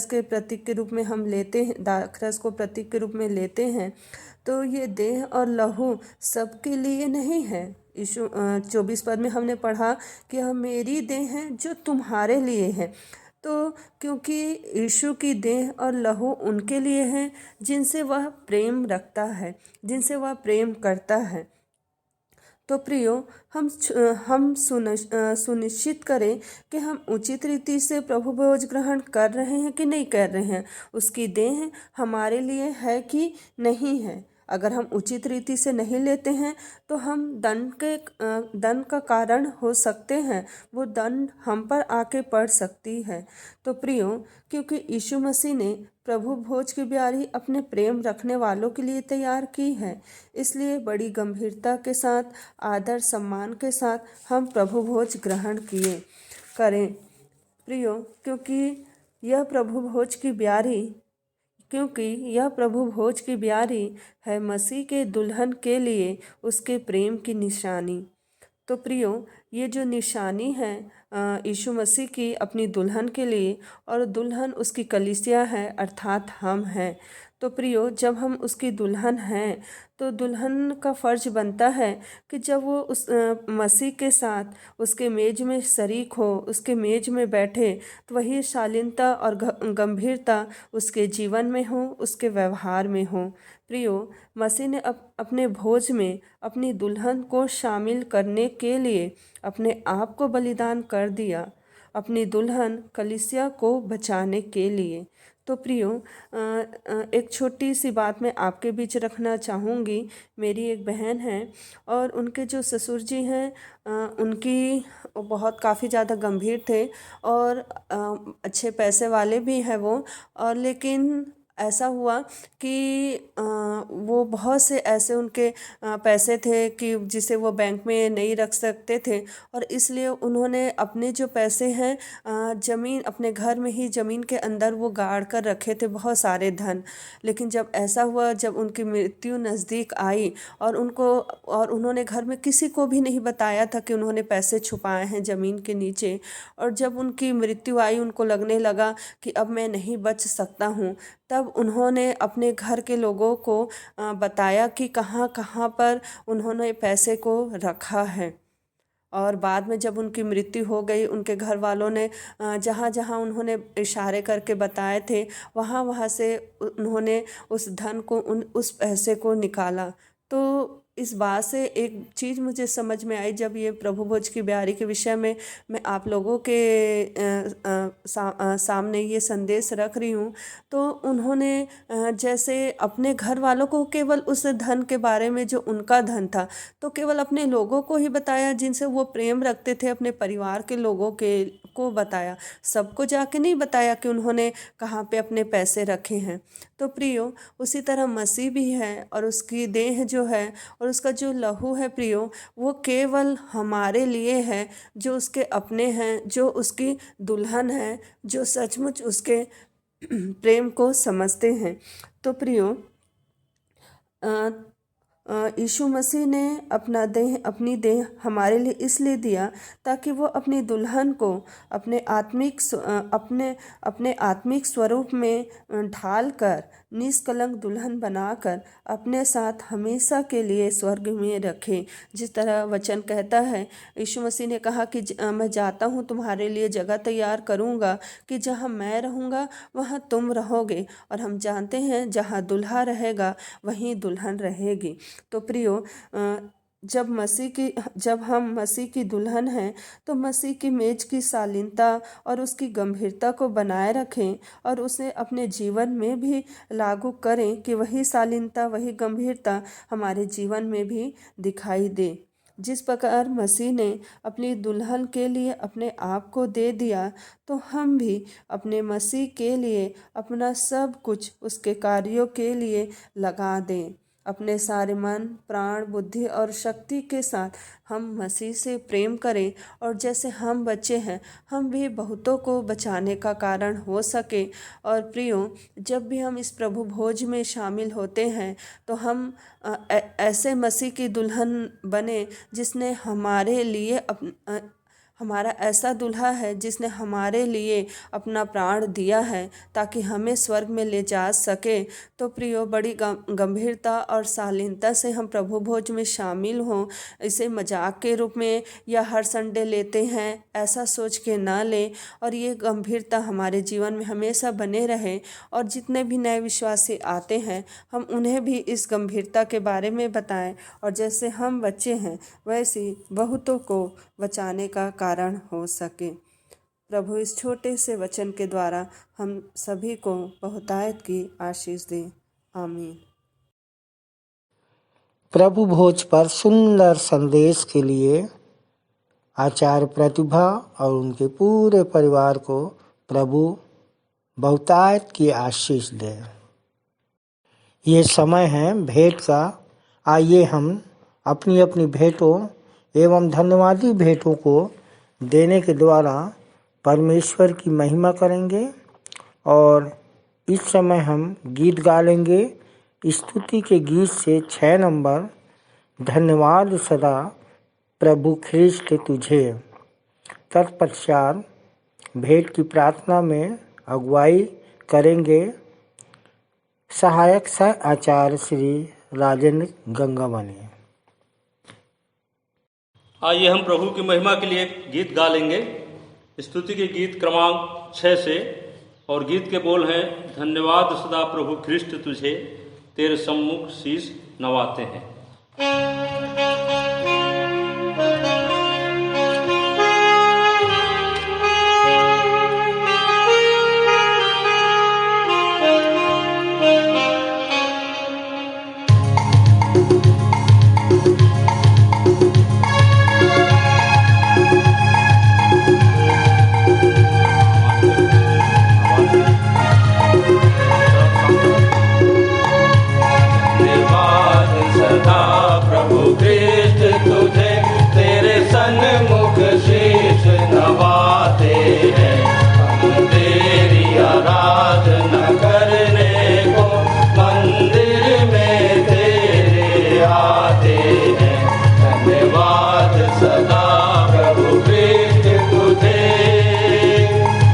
के प्रतीक के रूप में हम लेते हैं, दाखरस को प्रतीक के रूप में लेते हैं, तो ये देह और लहू सबके लिए नहीं है। यीशु 24 पद में हमने पढ़ा कि यह मेरी देह है जो तुम्हारे लिए है। तो क्योंकि यीशु की देह और लहू उनके लिए है जिनसे वह प्रेम रखता है, जिनसे वह प्रेम करता है। तो प्रियो, हम सुनिश्चित करें कि हम उचित रीति से प्रभु भोज ग्रहण कर रहे हैं कि नहीं कर रहे हैं, उसकी देह हमारे लिए है कि नहीं है। अगर हम उचित रीति से नहीं लेते हैं तो हम दंड का कारण हो सकते हैं, वो दंड हम पर आके पड़ सकती है। तो प्रियो, क्योंकि यीशु मसीह ने प्रभु भोज की ब्यारी अपने प्रेम रखने वालों के लिए तैयार की है, इसलिए बड़ी गंभीरता के साथ, आदर सम्मान के साथ हम प्रभु भोज ग्रहण करें प्रियो, क्योंकि यह प्रभु भोज की ब्यारी है मसीह के दुल्हन के लिए उसके प्रेम की निशानी। तो प्रियो, ये जो निशानी है यीशु मसीह की अपनी दुल्हन के लिए, और दुल्हन उसकी कलीसिया है, अर्थात हम हैं। तो प्रियो, जब हम उसकी दुल्हन हैं तो दुल्हन का फ़र्ज बनता है कि जब वो उस मसीह के साथ उसके मेज में शरीक हो, उसके मेज में बैठे, तो वही शालीनता और गंभीरता उसके जीवन में हो, उसके व्यवहार में हो। प्रियो, मसीह ने अपने भोज में अपनी दुल्हन को शामिल करने के लिए अपने आप को बलिदान कर दिया, अपनी दुल्हन कलीसिया को बचाने के लिए। तो प्रियो, एक छोटी सी बात मैं आपके बीच रखना चाहूँगी। मेरी एक बहन है और उनके जो ससुर जी हैं उनकी बहुत काफ़ी ज़्यादा गंभीर थे और अच्छे पैसे वाले भी हैं वो, और लेकिन ऐसा हुआ कि वो बहुत से ऐसे उनके पैसे थे कि जिसे वो बैंक में नहीं रख सकते थे, और इसलिए उन्होंने अपने जो पैसे हैं ज़मीन, अपने घर में ही ज़मीन के अंदर वो गाड़ कर रखे थे, बहुत सारे धन। लेकिन जब ऐसा हुआ, जब उनकी मृत्यु नज़दीक आई और उन्होंने घर में किसी को भी नहीं बताया था कि उन्होंने पैसे छुपाए हैं ज़मीन के नीचे, और जब उनकी मृत्यु आई उनको लगने लगा कि अब मैं नहीं बच सकता हूँ, तब उन्होंने अपने घर के लोगों को बताया कि कहाँ कहाँ पर उन्होंने पैसे को रखा है। और बाद में जब उनकी मृत्यु हो गई, उनके घर वालों ने जहाँ जहाँ उन्होंने इशारे करके बताए थे वहाँ वहाँ से उन्होंने उस धन को उस पैसे को निकाला। तो इस बात से एक चीज़ मुझे समझ में आई, जब ये प्रभु भोज की ब्यारी के विषय में मैं आप लोगों के सामने ये संदेश रख रही हूँ, तो उन्होंने जैसे अपने घर वालों को केवल उस धन के बारे में, जो उनका धन था, तो केवल अपने लोगों को ही बताया जिनसे वो प्रेम रखते थे, अपने परिवार के लोगों को बताया, सबको जाके नहीं बताया कि उन्होंने कहाँ पे अपने पैसे रखे हैं। तो प्रियो, उसी तरह मसीह भी है और उसकी देह जो है और उसका जो लहू है प्रियो, वो केवल हमारे लिए है, जो उसके अपने हैं, जो उसकी दुल्हन है, जो सचमुच उसके प्रेम को समझते हैं। तो प्रियो, यीशु मसीह ने अपनी देह हमारे लिए इसलिए दिया ताकि वो अपनी दुल्हन को अपने आत्मिक स्वरूप में ढाल कर निष्कलंक दुल्हन बनाकर अपने साथ हमेशा के लिए स्वर्ग में रखे। जिस तरह वचन कहता है, यीशु मसीह ने कहा कि मैं जाता हूँ तुम्हारे लिए जगह तैयार करूँगा, कि जहाँ मैं रहूँगा वहाँ तुम रहोगे। और हम जानते हैं जहाँ दुल्हा रहेगा वहीं दुल्हन रहेगी। तो प्रियो, जब हम मसीह की दुल्हन हैं तो मसीह की मेज की शालीनता और उसकी गंभीरता को बनाए रखें और उसे अपने जीवन में भी लागू करें कि वही शालीनता, वही गंभीरता हमारे जीवन में भी दिखाई दे। जिस प्रकार मसीह ने अपनी दुल्हन के लिए अपने आप को दे दिया, तो हम भी अपने मसीह के लिए अपना सब कुछ उसके कार्यों के लिए लगा दें। अपने सारे मन, प्राण, बुद्धि और शक्ति के साथ हम मसीह से प्रेम करें, और जैसे हम बच्चे हैं हम भी बहुतों को बचाने का कारण हो सके। और प्रियो, जब भी हम इस प्रभु भोज में शामिल होते हैं तो हम ऐसे मसीह की दुल्हन बने जिसने हमारे लिए हमारा ऐसा दुल्हा है जिसने हमारे लिए अपना प्राण दिया है ताकि हमें स्वर्ग में ले जा सके। तो प्रियो, बड़ी गंभीरता और शालीनता से हम प्रभु भोज में शामिल हों। इसे मजाक के रूप में या हर संडे लेते हैं ऐसा सोच के ना लें, और ये गंभीरता हमारे जीवन में हमेशा बने रहे। और जितने भी नए विश्वासी आते हैं हम उन्हें भी इस गंभीरता के बारे में बताएं, और जैसे हम बच्चे हैं वैसे बहुतों को बचाने का कारण हो सके। प्रभु इस छोटे से वचन के द्वारा हम सभी को बहुतायत की आशीष दे। आमीन। प्रभु भोज पर सुंदर संदेश के लिए आचार्य प्रतिभा और उनके पूरे परिवार को प्रभु बहुतायत की आशीष दे। ये समय है भेंट का। आइए हम अपनी अपनी भेंटों एवं धन्यवादी भेंटों को देने के द्वारा परमेश्वर की महिमा करेंगे। और इस समय हम गीत गा लेंगे। स्तुति के गीत से 6 नंबर, धन्यवाद सदा प्रभु ख्रिस्त तुझे। तत्पश्चात भेंट की प्रार्थना में अगुवाई करेंगे सहायक सह आचार्य श्री राजेंद्र गंगावानी। आइए हम प्रभु की महिमा के लिए गीत गा लेंगे। स्तुति के गीत क्रमांक 6 से, और गीत के बोल हैं, धन्यवाद सदा प्रभु ख्रिस्त तुझे, तेरे सम्मुख शीश नवाते हैं। गाते हैं धन्यवाद सदा प्रभु कृष्ण तुझे।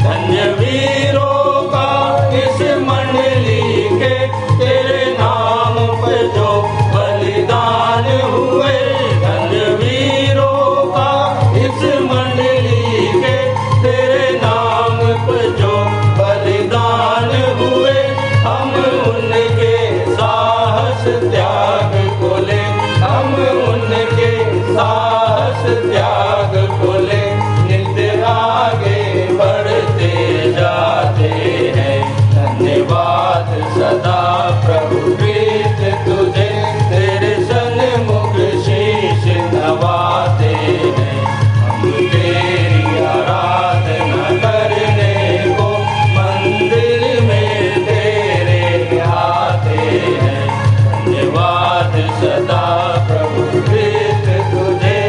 धन्य वीरों का इस मंडली के तेरे नाम पर जो बलिदान हुए। धन्य वीरों का इस मंडली के तेरे नाम पर जो बलिदान हुए। हम उनके साहस त्याग को ले, हम उनके साहस त्याग को ले नित्य आगे बढ़ते जाते हैं। धन्यवाद सदा प्रभु कृष्ण तुझे, तेरे सन्मुख शीश नवाते हैं। हम तेरी आराधना करने को मंदिर में तेरे आते हैं। धन्यवाद सदा प्रभु कृष्ण तुझे।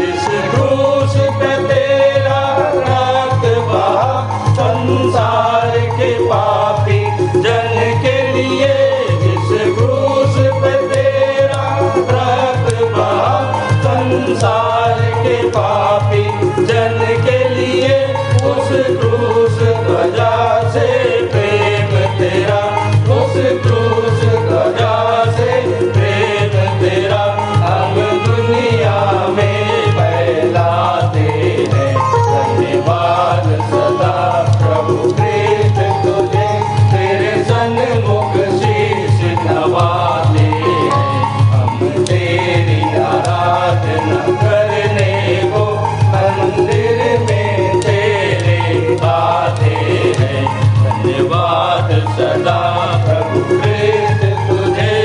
इस क्रूस पे तेरा रक्त बहा संसार के पापी जन के लिए। इस क्रूस पे तेरा रक्त बहा संसार के पापी जन के लिए। उस क्रूस ध्वजा से प्रेम तेरा, उस क्रूस ध्वजा से प्रेम तेरा हम दुनिया में फैलाते हैं। धन्यवाद सदा प्रभु कृष्ण तुझे, तेरे सन्मुख शीश नवाते हैं। हम तेरी आराधना करने को मंदिर में तेरे आते हैं। धन्यवाद सदा प्रभु कृष्ण तुझे।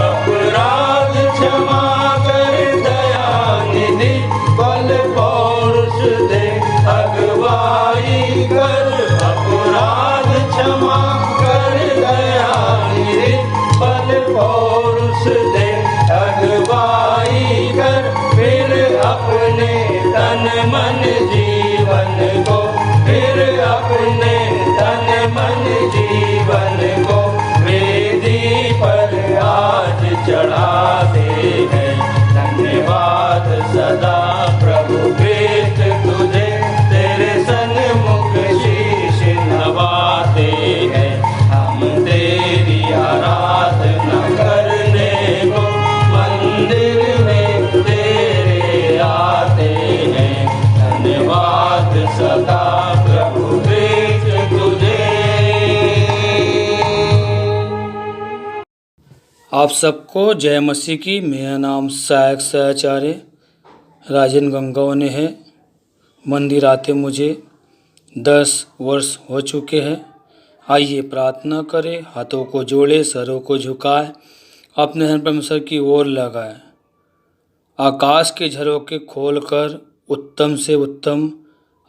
अपराध क्षमा कर दया निधि बल पौरुष दे अगुवाई कर। अपराध क्षमा कर दया निधि बल पौरुष दे अगुवाई कर। फिर अपने तन मन जीवन को, फिर अपने तन मन जीवन को वेदी पर आज चढ़ाते हैं। धन्यवाद सदा प्रभु कृष्ण तुझे, तेरे सन्मुख शीश नवाते हैं। हम तेरी आराधना करने को मंदिर में तेरे आते हैं। धन्यवाद सदा प्रभु कृष्ण तुझे। आप सबको जय मसीह की। मेरा नाम सहायक सहचार्य राजन गंगौने है। मंदिर आते मुझे 10 वर्ष हो चुके हैं। आइए प्रार्थना करें, हाथों को जोड़े, सरों को झुकाए, अपने ध्यान परमेश्वर की ओर लगाए। आकाश के झरोखे खोलकर उत्तम से उत्तम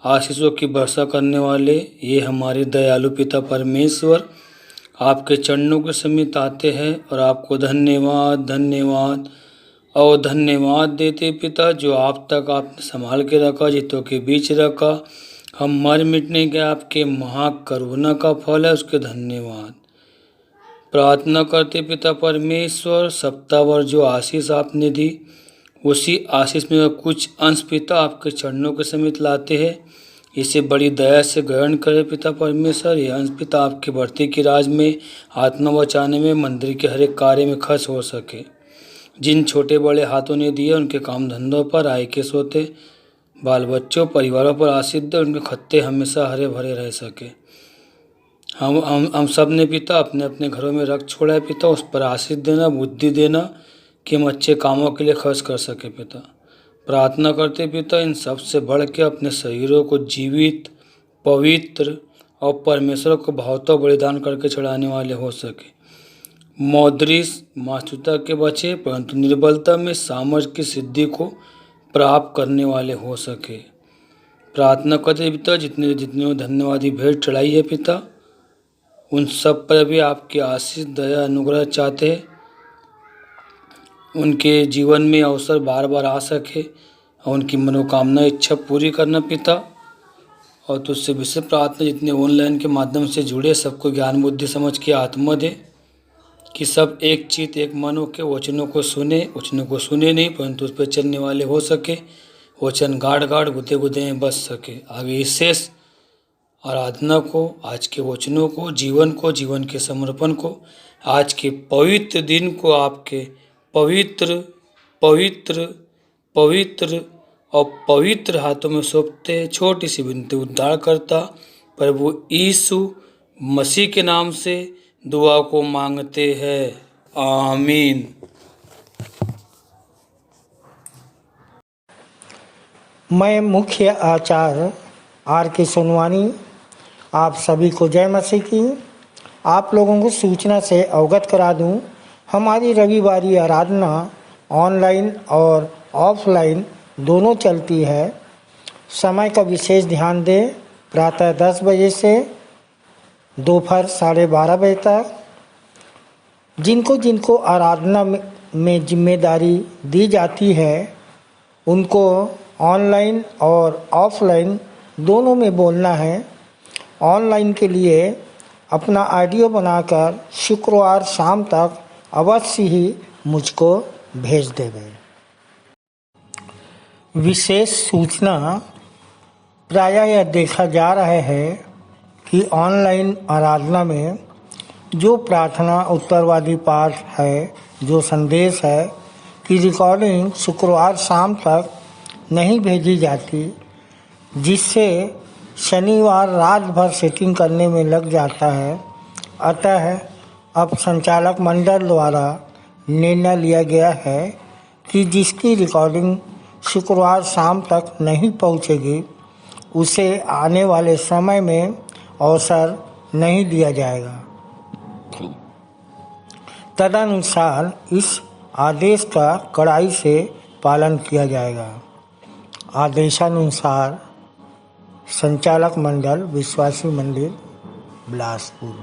आशीषों की वर्षा करने वाले ये हमारे दयालु पिता परमेश्वर आपके चरणों के समीप आते हैं और आपको धन्यवाद धन्यवाद और धन्यवाद देते पिता, जो आप तक आपने संभाल के रखा, जितों के बीच रखा। हम मर मिटने के आपके महाकरुणा का फल है, उसके धन्यवाद। प्रार्थना करते पिता परमेश्वर, सप्ताह भर जो आशीष आपने दी उसी आशीष में कुछ अंश पिता आपके चरणों के समीप लाते हैं। इसे बड़ी दया से ग्रहण करें पिता परमेश्वर। यह अंश पिता आपके बढ़ती की राज में, आत्मा बचाने में, मंदिर के हर एक कार्य में खर्च हो सके। जिन छोटे बड़े हाथों ने दिए उनके काम धंधों पर, आय के सोते, बाल बच्चों, परिवारों पर आशीष दे, उनके खत्ते हमेशा हरे भरे रह सके। हम सब ने पिता अपने अपने घरों में रख छोड़ा है पिता, उस पर आशीष देना, बुद्धि देना कि हम अच्छे कामों के लिए खर्च कर सके पिता। प्रार्थना करते पिता, इन सब से बढ़ के अपने शरीरों को जीवित, पवित्र और परमेश्वर को भावता बलिदान करके चढ़ाने वाले हो सके। मौद्रिस मास्तुता के बचे परंतु निर्बलता में सामर्थ की सिद्धि को प्राप्त करने वाले हो सके। प्रार्थना करते पिता, जितने जितने धन्यवादी भेंट चढ़ाई है पिता, उन सब पर भी आपकी आशीष दया अनुग्रह चाहते हैं। उनके जीवन में अवसर बार बार आ सके और उनकी मनोकामना इच्छा पूरी करना पिता। और तुझसे विशेष प्रार्थना, जितने ऑनलाइन के माध्यम से जुड़े सबको ज्ञान बुद्धि समझ के आत्मा दे कि सब एक चित एक मन होकर वचनों को सुने नहीं परंतु उस पर चलने वाले हो सके, वचन गाड़ गाड़ गुदे गुदे में बस सके। आगे इस शेष आराधना को, आज के वचनों को, जीवन के समर्पण को, आज के पवित्र दिन को आपके पवित्र पवित्र पवित्र और पवित्र हाथों में सौंपते छोटी सी विनती उद्धारकर्ता प्रभु यीशु मसीह के नाम से दुआ को मांगते हैं, आमीन। मैं मुख्य आचार्य R.K. सोनवानी आप सभी को जय मसीह की। आप लोगों को सूचना से अवगत करा दूं, हमारी रविवारी आराधना ऑनलाइन और ऑफलाइन दोनों चलती है। समय का विशेष ध्यान दें, प्रातः 10 बजे से दोपहर 12:30 बजे तक। जिनको आराधना में जिम्मेदारी दी जाती है उनको ऑनलाइन और ऑफलाइन दोनों में बोलना है। ऑनलाइन के लिए अपना ऑडियो बनाकर शुक्रवार शाम तक अवश्य ही मुझको भेज देवे। विशेष सूचना प्रायः यह देखा जा रहा है कि ऑनलाइन आराधना में जो प्रार्थना उत्तरवादी पाठ है, जो संदेश है कि रिकॉर्डिंग शुक्रवार शाम तक नहीं भेजी जाती, जिससे शनिवार रात भर सेटिंग करने में लग जाता है। अतः अब संचालक मंडल द्वारा निर्णय लिया गया है कि जिसकी रिकॉर्डिंग शुक्रवार शाम तक नहीं पहुंचेगी उसे आने वाले समय में अवसर नहीं दिया जाएगा। तदनुसार इस आदेश का कड़ाई से पालन किया जाएगा। आदेशानुसार संचालक मंडल विश्वासी मंदिर बिलासपुर।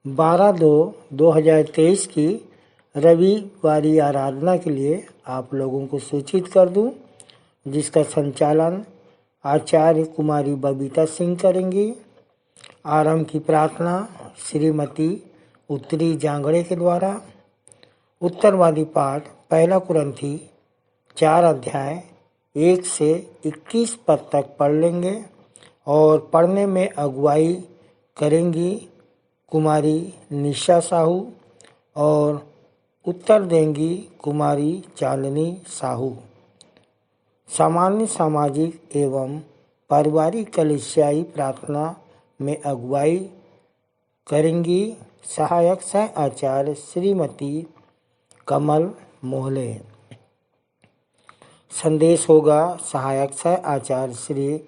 12/2/2023 की रविवारी आराधना के लिए आप लोगों को सूचित कर दूं, जिसका संचालन आचार्य कुमारी बबीता सिंह करेंगी। आरंभ की प्रार्थना श्रीमती उत्तरी जांगड़े के द्वारा। उत्तरवादी पाठ 1 कुरिन्थी 4 अध्याय 1 से 21 पद तक पढ़ लेंगे और पढ़ने में अगुवाई करेंगी कुमारी निशा साहू और उत्तर देंगी कुमारी चांदनी साहू। सामान्य सामाजिक एवं पारिवारिक कलीसियाई प्रार्थना में अगुवाई करेंगी सहायक सह आचार्य श्रीमती कमल मोहले। संदेश होगा सहायक सह आचार्य श्री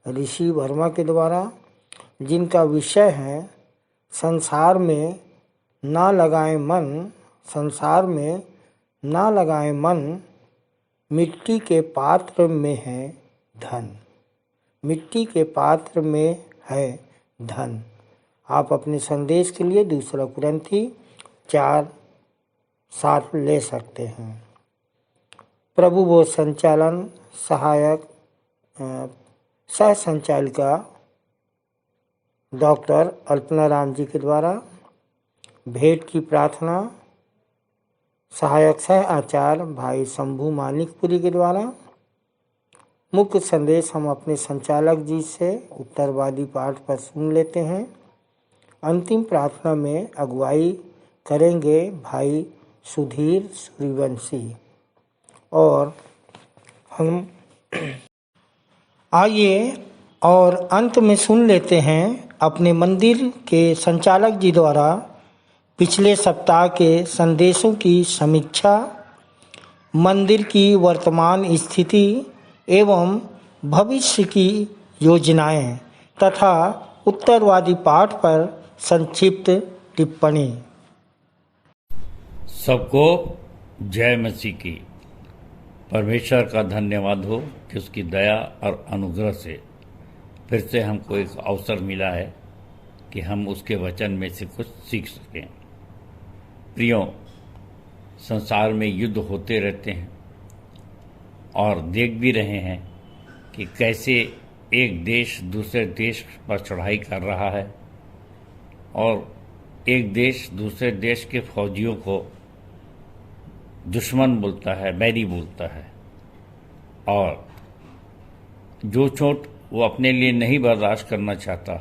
ऋषि वर्मा के द्वारा, जिनका विषय है संसार में ना लगाएं मन, मिट्टी के पात्र में है धन। मिट्टी के पात्र में है धन। आप अपने संदेश के लिए 2 कुरिन्थी 4:7 ले सकते हैं। प्रभु वो संचालन सहायक सह संचालिका डॉक्टर अल्पना राम जी के द्वारा। भेंट की प्रार्थना सहायक सह आचार्य भाई शंभू मानिकपुरी के द्वारा। मुख्य संदेश हम अपने संचालक जी से उत्तरवादी पाठ पर सुन लेते हैं। अंतिम प्रार्थना में अगुवाई करेंगे भाई सुधीर सूर्यवंशी। और हम आइए और अंत में सुन लेते हैं अपने मंदिर के संचालक जी द्वारा पिछले सप्ताह के संदेशों की समीक्षा, मंदिर की वर्तमान स्थिति एवं भविष्य की योजनाएं तथा उत्तरवादी पाठ पर संक्षिप्त टिप्पणी। सबको जय मसीह की। परमेश्वर का धन्यवाद हो कि उसकी दया और अनुग्रह से फिर से हमको एक अवसर मिला है कि हम उसके वचन में से कुछ सीख सकें। प्रियो, संसार में युद्ध होते रहते हैं और देख भी रहे हैं कि कैसे एक देश दूसरे देश पर चढ़ाई कर रहा है और एक देश दूसरे देश के फौजियों को दुश्मन बोलता है, बैरी बोलता है, और जो चोट वो अपने लिए नहीं बर्दाश्त करना चाहता,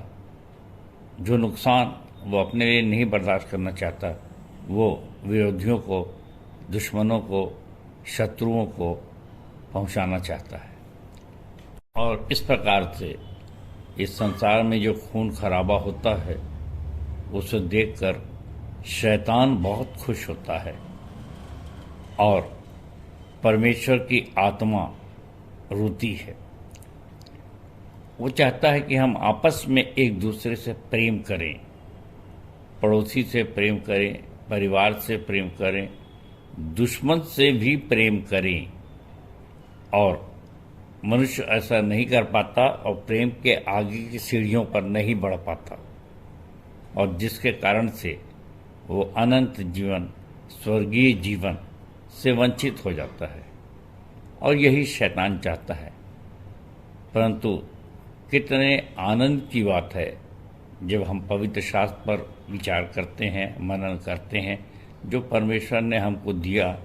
जो नुकसान वो अपने लिए नहीं बर्दाश्त करना चाहता, वो विरोधियों को, दुश्मनों को, शत्रुओं को पहुंचाना चाहता है। और इस प्रकार से इस संसार में जो खून खराबा होता है उसे देखकर शैतान बहुत खुश होता है और परमेश्वर की आत्मा रोती है। वो चाहता है कि हम आपस में एक दूसरे से प्रेम करें, पड़ोसी से प्रेम करें, परिवार से प्रेम करें, दुश्मन से भी प्रेम करें। और मनुष्य ऐसा नहीं कर पाता और प्रेम के आगे की सीढ़ियों पर नहीं बढ़ पाता, और जिसके कारण से वो अनंत जीवन, स्वर्गीय जीवन से वंचित हो जाता है। और यही शैतान चाहता है। परंतु कितने आनंद की बात है जब हम पवित्र शास्त्र पर विचार करते हैं, मनन करते हैं, जो परमेश्वर ने हमको दिया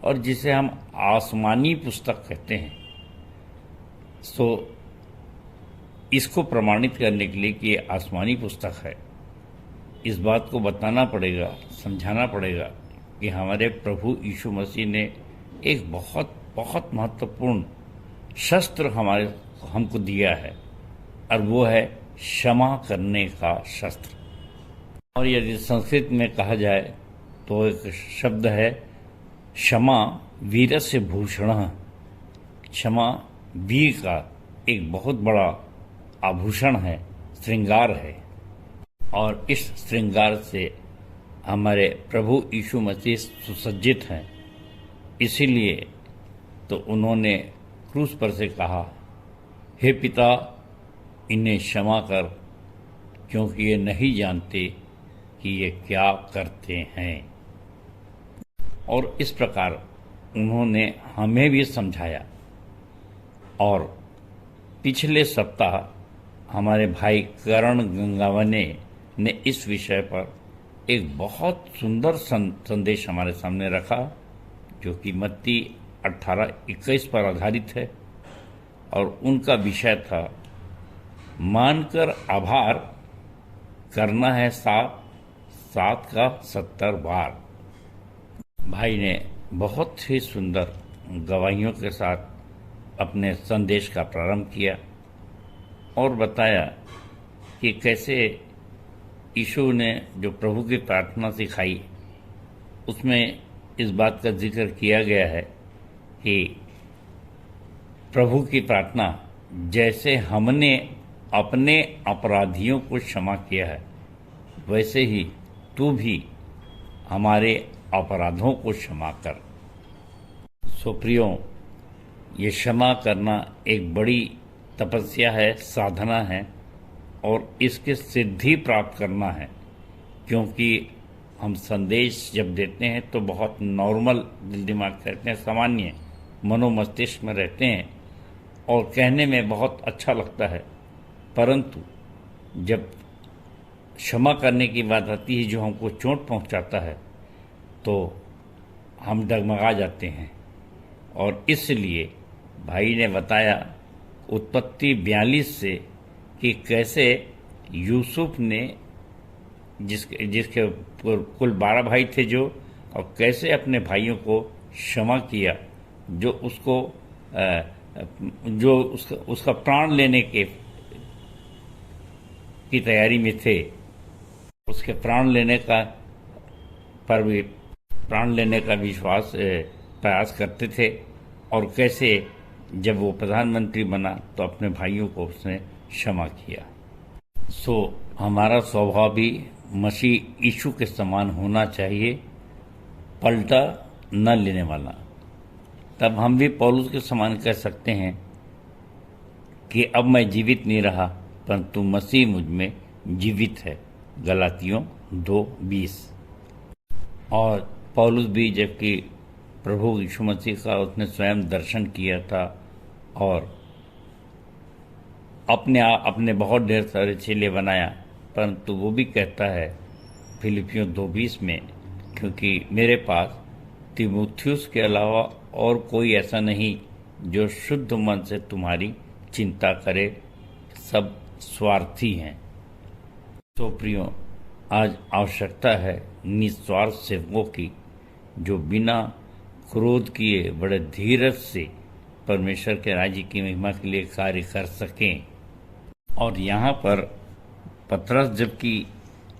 और जिसे हम आसमानी पुस्तक कहते हैं। सो इसको प्रमाणित करने के लिए कि ये आसमानी पुस्तक है, इस बात को बताना पड़ेगा, समझाना पड़ेगा कि हमारे प्रभु यीशु मसीह ने एक बहुत बहुत महत्वपूर्ण शस्त्र हमको दिया है, और वो है क्षमा करने का शस्त्र। और यदि संस्कृत में कहा जाए तो एक शब्द है क्षमा वीरस्य भूषणः। क्षमा वीर का एक बहुत बड़ा आभूषण है, श्रृंगार है। और इस श्रृंगार से हमारे प्रभु यीशु मसीह सुसज्जित हैं। इसीलिए तो उन्होंने क्रूस पर से कहा, हे पिता, इन्हें क्षमा कर, क्योंकि ये नहीं जानते कि ये क्या करते हैं। और इस प्रकार उन्होंने हमें भी समझाया। और पिछले सप्ताह हमारे भाई करण गंगावने ने इस विषय पर एक बहुत सुंदर संदेश हमारे सामने रखा, जो कि मत्ती 18:21 पर आधारित है। और उनका विषय था, मानकर आभार करना है 7 का 70 बार। भाई ने बहुत ही सुंदर गवाहियों के साथ अपने संदेश का प्रारंभ किया और बताया कि कैसे यीशु ने जो प्रभु की प्रार्थना सिखाई, उसमें इस बात का जिक्र किया गया है कि प्रभु की प्रार्थना, जैसे हमने अपने अपराधियों को क्षमा किया है, वैसे ही तू भी हमारे अपराधों को क्षमा कर। सो प्रियो, ये क्षमा करना एक बड़ी तपस्या है, साधना है, और इसके सिद्धि प्राप्त करना है। क्योंकि हम संदेश जब देते हैं तो बहुत नॉर्मल दिल दिमाग कहते हैं, सामान्य मनोमस्तिष्क में रहते हैं और कहने में बहुत अच्छा लगता है। परंतु जब क्षमा करने की बात आती है, जो हमको चोट पहुंचाता है, तो हम डगमगा जाते हैं। और इसलिए भाई ने बताया उत्पत्ति 42 से कि कैसे यूसुफ ने जिसके कुल 12 भाई थे जो, और कैसे अपने भाइयों को क्षमा किया, जो उसका प्राण लेने की तैयारी में थे। उसके प्राण लेने का विश्वास प्रयास करते थे। और कैसे जब वो प्रधानमंत्री बना तो अपने भाइयों को उसने क्षमा किया। सो हमारा स्वभाव भी मसीह यीशु के समान होना चाहिए, पलटा न लेने वाला। तब हम भी पौलुस के समान कह सकते हैं कि अब मैं जीवित नहीं रहा, परंतु मसीह मुझ में जीवित है। गलातियों 2:20। और पौलुस भी, जबकि प्रभु यीशु मसीह का उसने स्वयं दर्शन किया था और अपने बहुत ढेर सारे चेले बनाया, परंतु वो भी कहता है फिलिपियों 2:20 में, क्योंकि मेरे पास तीमुथियुस के अलावा और कोई ऐसा नहीं जो शुद्ध मन से तुम्हारी चिंता करे, सब स्वार्थी हैं। तो प्रियो, आज आवश्यकता है निस्वार्थ सेवकों की, जो बिना क्रोध किए बड़े धीरज से परमेश्वर के राज्य की महिमा के लिए कार्य कर सकें। और यहाँ पर पतरस जबकि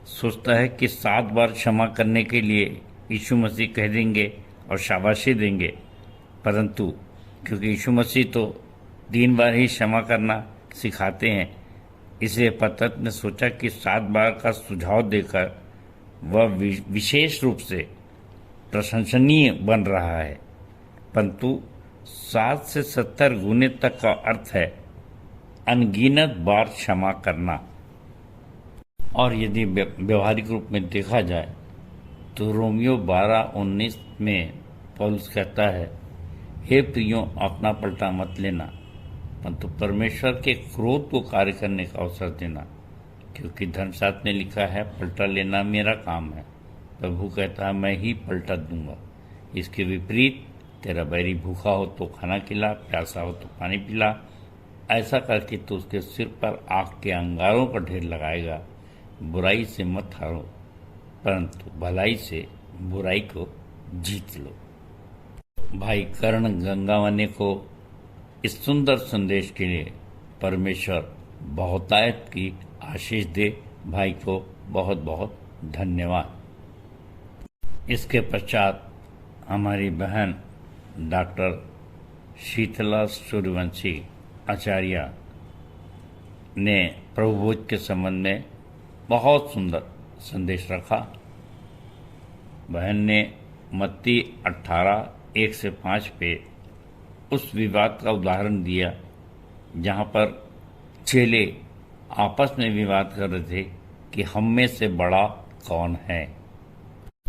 सोचता है कि 7 बार क्षमा करने के लिए यीशु मसीह कह देंगे और शाबाशी देंगे, परंतु क्योंकि यीशु मसीह तो 3 बार ही क्षमा करना सिखाते हैं, इसलिए पतरस ने सोचा कि 7 बार का सुझाव देकर वह विशेष रूप से प्रशंसनीय बन रहा है, परंतु 7 से 70 गुने तक का अर्थ है अनगिनत बार क्षमा करना। और यदि व्यवहारिक रूप में देखा जाए तो रोमियो 12:19 में पौलुस कहता है, हे प्रियो, अपना पलटा मत लेना, परंतु परमेश्वर के क्रोध को कार्य करने का अवसर देना, क्योंकि धर्मशास्त्र ने लिखा है, पलटा लेना मेरा काम है। प्रभु कहता है, मैं ही पलटा दूंगा। इसके विपरीत तेरा बैरी भूखा हो तो खाना खिला, प्यासा हो तो पानी पिला, ऐसा करके तो उसके सिर पर आग के अंगारों का ढेर लगाएगा। बुराई से मत हारो, परंतु भलाई से बुराई को जीत लो। भाई कर्ण गंगावने को इस सुंदर संदेश के लिए परमेश्वर बहुतायत की आशीष दे। भाई को बहुत बहुत धन्यवाद। इसके पश्चात हमारी बहन डॉक्टर शीतला सूर्यवंशी आचार्य ने प्रभु भोज के संबंध में बहुत सुंदर संदेश रखा। बहन ने मत्ती 18:1-5 पे उस विवाद का उदाहरण दिया जहाँ पर चेले आपस में विवाद कर रहे थे कि हम में से बड़ा कौन है।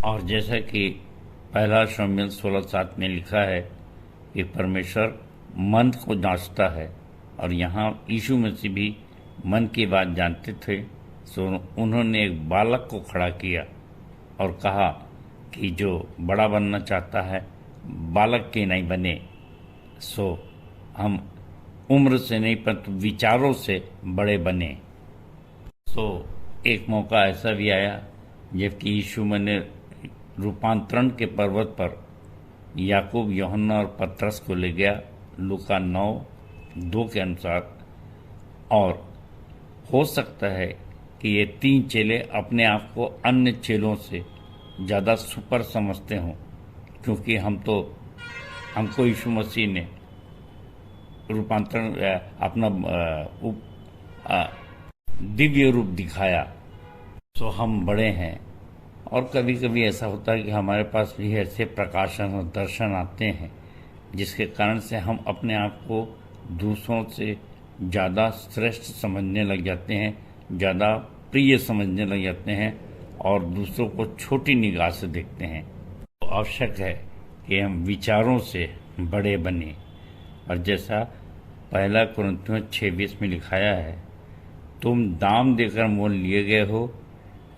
और जैसा कि 1 शमूएल 16:7 में लिखा है कि परमेश्वर मन को जांचता है, और यहाँ यीशु मसीह भी मन की बात जानते थे। सो उन्होंने एक बालक को खड़ा किया और कहा कि जो बड़ा बनना चाहता है बालक के नहीं बने। सो हम उम्र से नहीं परंतु विचारों से बड़े बने। सो एक मौका ऐसा भी आया जबकि यीशु ने रूपांतरण के पर्वत पर याकूब, यूहन्ना और पतरस को ले गया, लूका 9:2 के अनुसार। और हो सकता है कि ये 3 चेले अपने आप को अन्य चेलों से ज़्यादा सुपर समझते हों, क्योंकि हमको यीशु मसीह ने रूपांतरण अपना दिव्य रूप दिखाया, तो हम बड़े हैं। और कभी कभी ऐसा होता है कि हमारे पास भी ऐसे प्रकाशन और दर्शन आते हैं जिसके कारण से हम अपने आप को दूसरों से ज़्यादा श्रेष्ठ समझने लग जाते हैं, ज़्यादा प्रिय समझने लग जाते हैं और दूसरों को छोटी निगाह से देखते हैं। तो आवश्यक है कि हम विचारों से बड़े बने। और जैसा 1 कुरिन्थियों 6:20 में लिखाया है, तुम दाम देकर मोल लिए गए हो,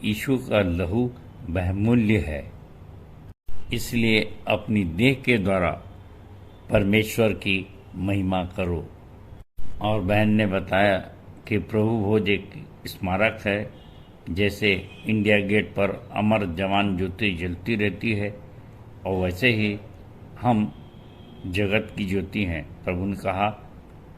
यीशु का लहू बहुमूल्य है, इसलिए अपनी देह के द्वारा परमेश्वर की महिमा करो। और बहन ने बताया कि प्रभु भोज एक स्मारक है, जैसे इंडिया गेट पर अमर जवान ज्योति जलती रहती है, और वैसे ही हम जगत की ज्योति हैं। प्रभु ने कहा,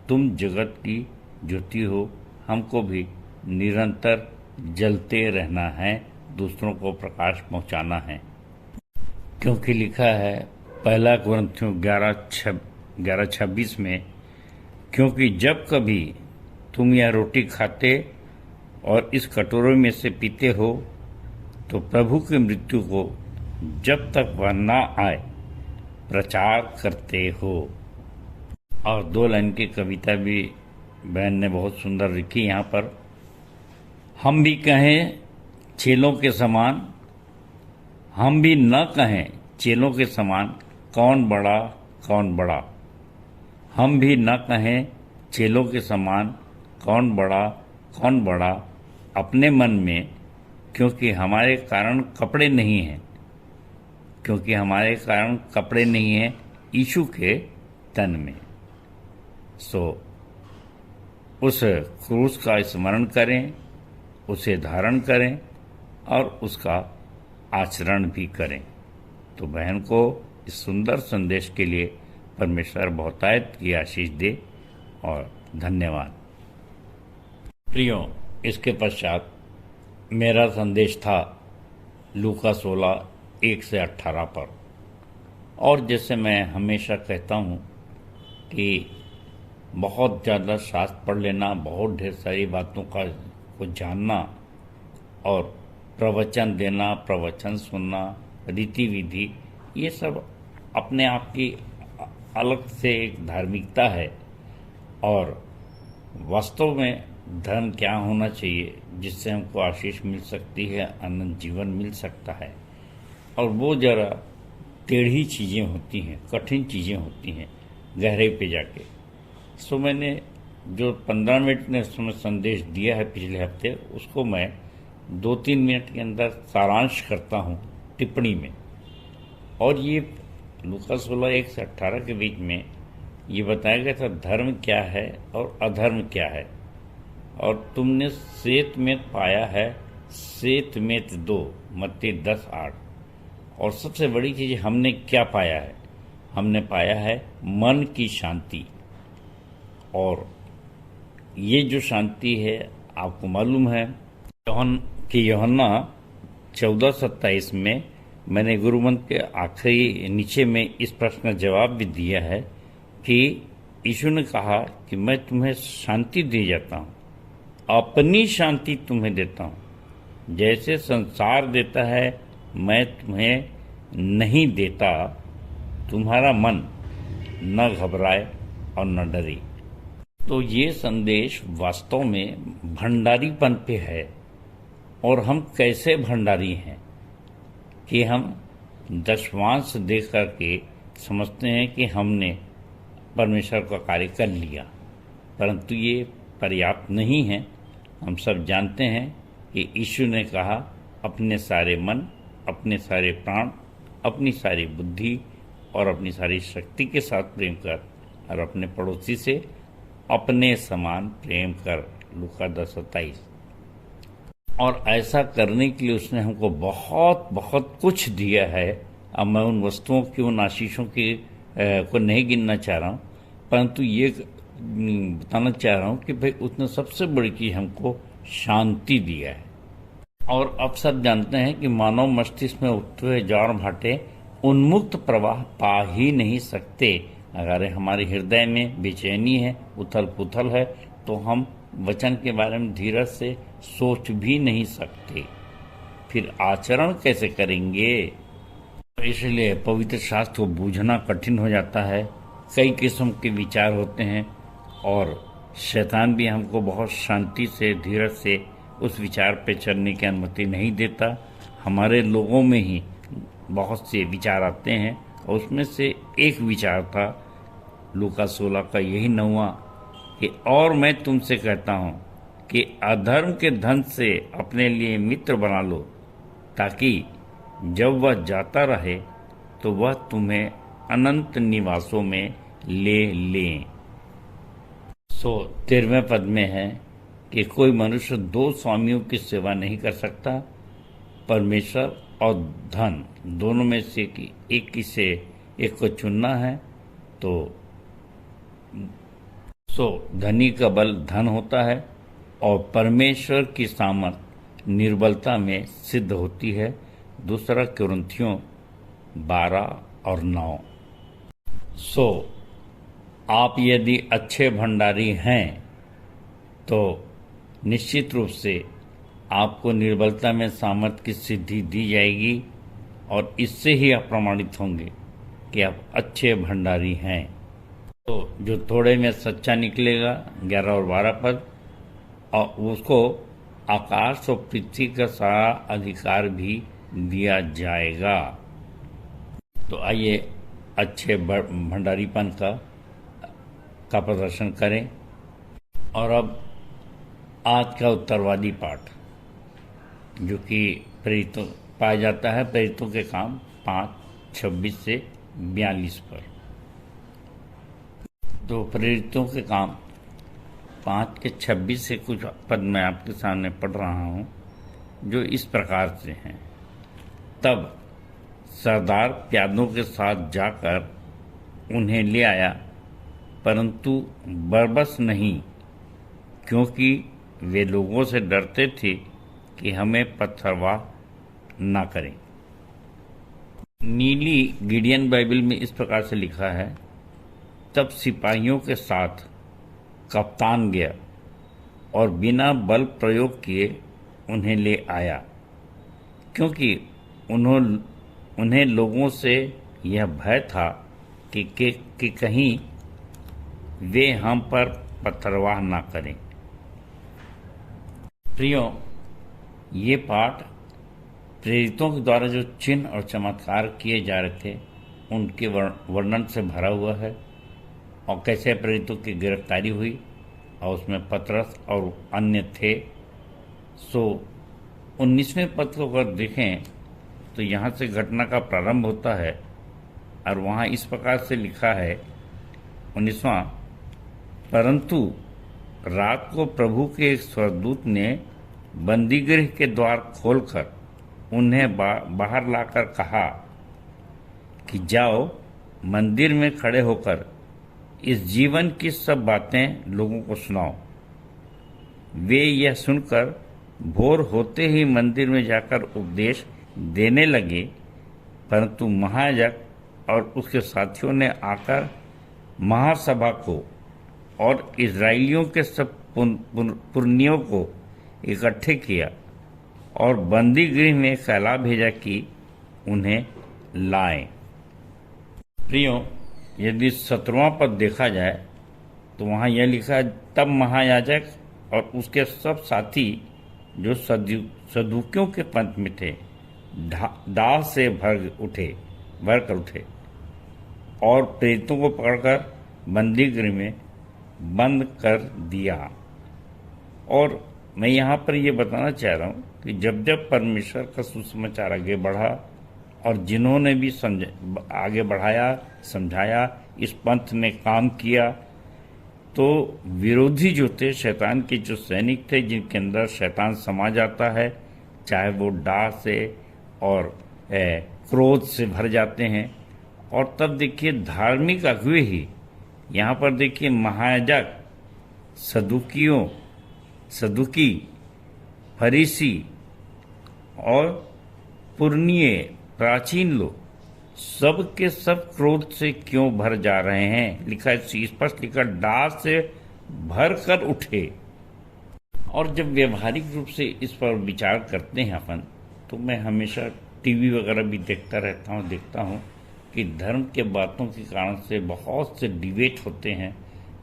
तुम जगत की ज्योति हो, हमको भी निरंतर जलते रहना है, दूसरों को प्रकाश पहुंचाना है। क्योंकि लिखा है 1 कुरिन्थियों 11:26 में, क्योंकि जब कभी तुम यह रोटी खाते और इस कटोरे में से पीते हो तो प्रभु की मृत्यु को जब तक वह न आए प्रचार करते हो। और 2 लाइन की कविता भी बहन ने बहुत सुंदर लिखी यहाँ पर। हम भी कहें चेलों के समान, हम भी न कहें चेलों के समान, कौन बड़ा कौन बड़ा। हम भी न कहें चेलों के समान, कौन बड़ा कौन बड़ा। अपने मन में क्योंकि हमारे कारण कपड़े नहीं हैं, क्योंकि हमारे कारण कपड़े नहीं हैं यीशु के तन में। सो उस क्रूस का स्मरण करें, उसे धारण करें और उसका आचरण भी करें। तो बहन को इस सुंदर संदेश के लिए परमेश्वर बहुतायत की आशीष दे और धन्यवाद। प्रियो, इसके पश्चात मेरा संदेश था लूका 16:1-18 पर। और जैसे मैं हमेशा कहता हूँ कि बहुत ज़्यादा शास्त्र पढ़ लेना, बहुत ढेर सारी बातों को जानना और प्रवचन देना, प्रवचन सुनना, रीति विधि, ये सब अपने आप की अलग से एक धार्मिकता है। और वास्तव में धर्म क्या होना चाहिए जिससे हमको आशीष मिल सकती है, अनंत जीवन मिल सकता है। और वो जरा टेढ़ी चीज़ें होती हैं, कठिन चीज़ें होती हैं गहरे पे जाके। सो मैंने जो 15 मिनट ने उसमें संदेश दिया है पिछले हफ्ते, उसको मैं 2-3 मिनट के अंदर सारांश करता हूँ टिप्पणी में। और ये लूका 16:1-18 के बीच में ये बताया गया था धर्म क्या है और अधर्म क्या है। और तुमने श्वेत में पाया है श्वेत में 2, मत्ती 10:8। और सबसे बड़ी चीज़ हमने क्या पाया है? हमने पाया है मन की शांति। और ये जो शांति है आपको मालूम है कि यूहन्ना 14:27 में मैंने गुरुमंत्र के आखिरी नीचे में इस प्रश्न का जवाब भी दिया है कि यीशु ने कहा कि मैं तुम्हें शांति दे जाता हूँ, अपनी शांति तुम्हें देता हूँ, जैसे संसार देता है मैं तुम्हें नहीं देता। तुम्हारा मन न घबराए और न डरे। तो ये संदेश वास्तव में भंडारीपन पे है। और हम कैसे भंडारी हैं कि हम दशवांश दे करके समझते हैं कि हमने परमेश्वर का कार्य कर लिया, परंतु ये पर्याप्त नहीं है। हम सब जानते हैं कि यीशु ने कहा अपने सारे मन, अपने सारे प्राण, अपनी सारी बुद्धि और अपनी सारी शक्ति के साथ प्रेम कर और अपने पड़ोसी से अपने समान प्रेम कर, लूका 10:27। और ऐसा करने के लिए उसने हमको बहुत बहुत कुछ दिया है। अब मैं उन वस्तुओं की, उन आशीषों की को नहीं गिनना चाह रहा हूँ, परंतु ये बताना चाह रहा हूँ कि भाई उसने सबसे बड़ी चीज़ हमको शांति दिया है। और अब सब जानते हैं कि मानव मस्तिष्क में उठते हुए ज्वार भाटे उन्मुक्त प्रवाह पा ही नहीं सकते। अगर हमारे हृदय में बेचैनी है, उथल पुथल है, तो हम वचन के बारे में धीरज से सोच भी नहीं सकते, फिर आचरण कैसे करेंगे? इसलिए पवित्र शास्त्र को बूझना कठिन हो जाता है। कई किस्म के विचार होते हैं और शैतान भी हमको बहुत शांति से, धीरज से उस विचार पे चलने की अनुमति नहीं देता। हमारे लोगों में ही बहुत से विचार आते हैं और उसमें से एक विचार था लूका 16 का यही 9वां कि और मैं तुमसे कहता हूँ कि अधर्म के धन से अपने लिए मित्र बना लो, ताकि जब वह जाता रहे तो वह तुम्हें अनंत निवासों में ले लें। 13वें पद में है कि कोई मनुष्य 2 स्वामियों की सेवा नहीं कर सकता, परमेश्वर और धन दोनों में से एक को चुनना है। तो धनी का बल धन होता है और परमेश्वर की सामर्थ निर्बलता में सिद्ध होती है। 2 कुरिन्थियों 12:9। आप यदि अच्छे भंडारी हैं तो निश्चित रूप से आपको निर्बलता में सामर्थ की सिद्धि दी जाएगी और इससे ही आप प्रमाणित होंगे कि आप अच्छे भंडारी हैं। तो जो थोड़े में सच्चा निकलेगा 11 और 12 पद, और उसको आकाश और पृथ्वी का सारा अधिकार भी दिया जाएगा। तो आइए अच्छे भंडारीपन का प्रदर्शन करें। और अब आज का उत्तरवादी पाठ जो कि प्रेरितों पाया जाता है प्रेरितों के काम 5:26 से 42 पर। तो प्रेरितों के काम 5:26 से कुछ पद मैं आपके सामने पढ़ रहा हूँ, जो इस प्रकार से हैं। तब सरदार प्यादों के साथ जाकर उन्हें ले आया, परंतु बरबस नहीं, क्योंकि वे लोगों से डरते थे कि हमें पथरवाह ना करें। नीली गिडियन बाइबल में इस प्रकार से लिखा है, तब सिपाहियों के साथ कप्तान गया और बिना बल प्रयोग किए उन्हें ले आया, क्योंकि उन्हें लोगों से यह भय था कि कहीं वे हम पर पथरवाह ना करें। प्रियो, ये पाठ प्रेरितों के द्वारा जो चिन्ह और चमत्कार किए जा रहे थे उनके वर्णन से भरा हुआ है, और कैसे प्रेरितों की गिरफ्तारी हुई और उसमें पतरस और अन्य थे। 19वें पद को अगर देखें तो यहाँ से घटना का प्रारंभ होता है और वहाँ इस प्रकार से लिखा है 19वां, परंतु रात को प्रभु के एक स्वर्गदूत ने बंदीगृह के द्वार खोलकर उन्हें बाहर लाकर कहा कि जाओ, मंदिर में खड़े होकर इस जीवन की सब बातें लोगों को सुनाओ। वे यह सुनकर भोर होते ही मंदिर में जाकर उपदेश देने लगे, परंतु महायाजक और उसके साथियों ने आकर महासभा को और इजराइलियों के सब पुरनियों को इकट्ठे किया और बंदी गृह में फैला भेजा कि उन्हें लाएं। प्रियो, यदि 17वां पद देखा जाए तो वहाँ यह लिखा है, तब महायाजक और उसके सब साथी जो सदूकियों के पंथ में थे दाह से भर कर उठे और प्रेरितों को पकड़कर बंदी गृह में बंद कर दिया। और मैं यहाँ पर ये बताना चाह रहा हूँ कि जब जब परमेश्वर का सुसमाचार आगे बढ़ा और जिन्होंने भी आगे बढ़ाया, समझाया, इस पंथ में काम किया, तो विरोधी जो थे, शैतान के जो सैनिक थे, जिनके अंदर शैतान समा जाता है, चाहे वो डाह से और क्रोध से भर जाते हैं। और तब देखिए धार्मिक अगुवे ही, यहाँ पर देखिए महायाजक, सदुकी, फरीसी और पुरनिये, प्राचीन लोग सब के सब क्रोध से क्यों भर जा रहे हैं। लिखा है, स्पष्ट लिखा, डाह से भर कर उठे। और जब व्यवहारिक रूप से इस पर विचार करते हैं अपन, तो मैं हमेशा टीवी वगैरह भी देखता हूँ कि धर्म के बातों के कारण से बहुत से डिबेट होते हैं,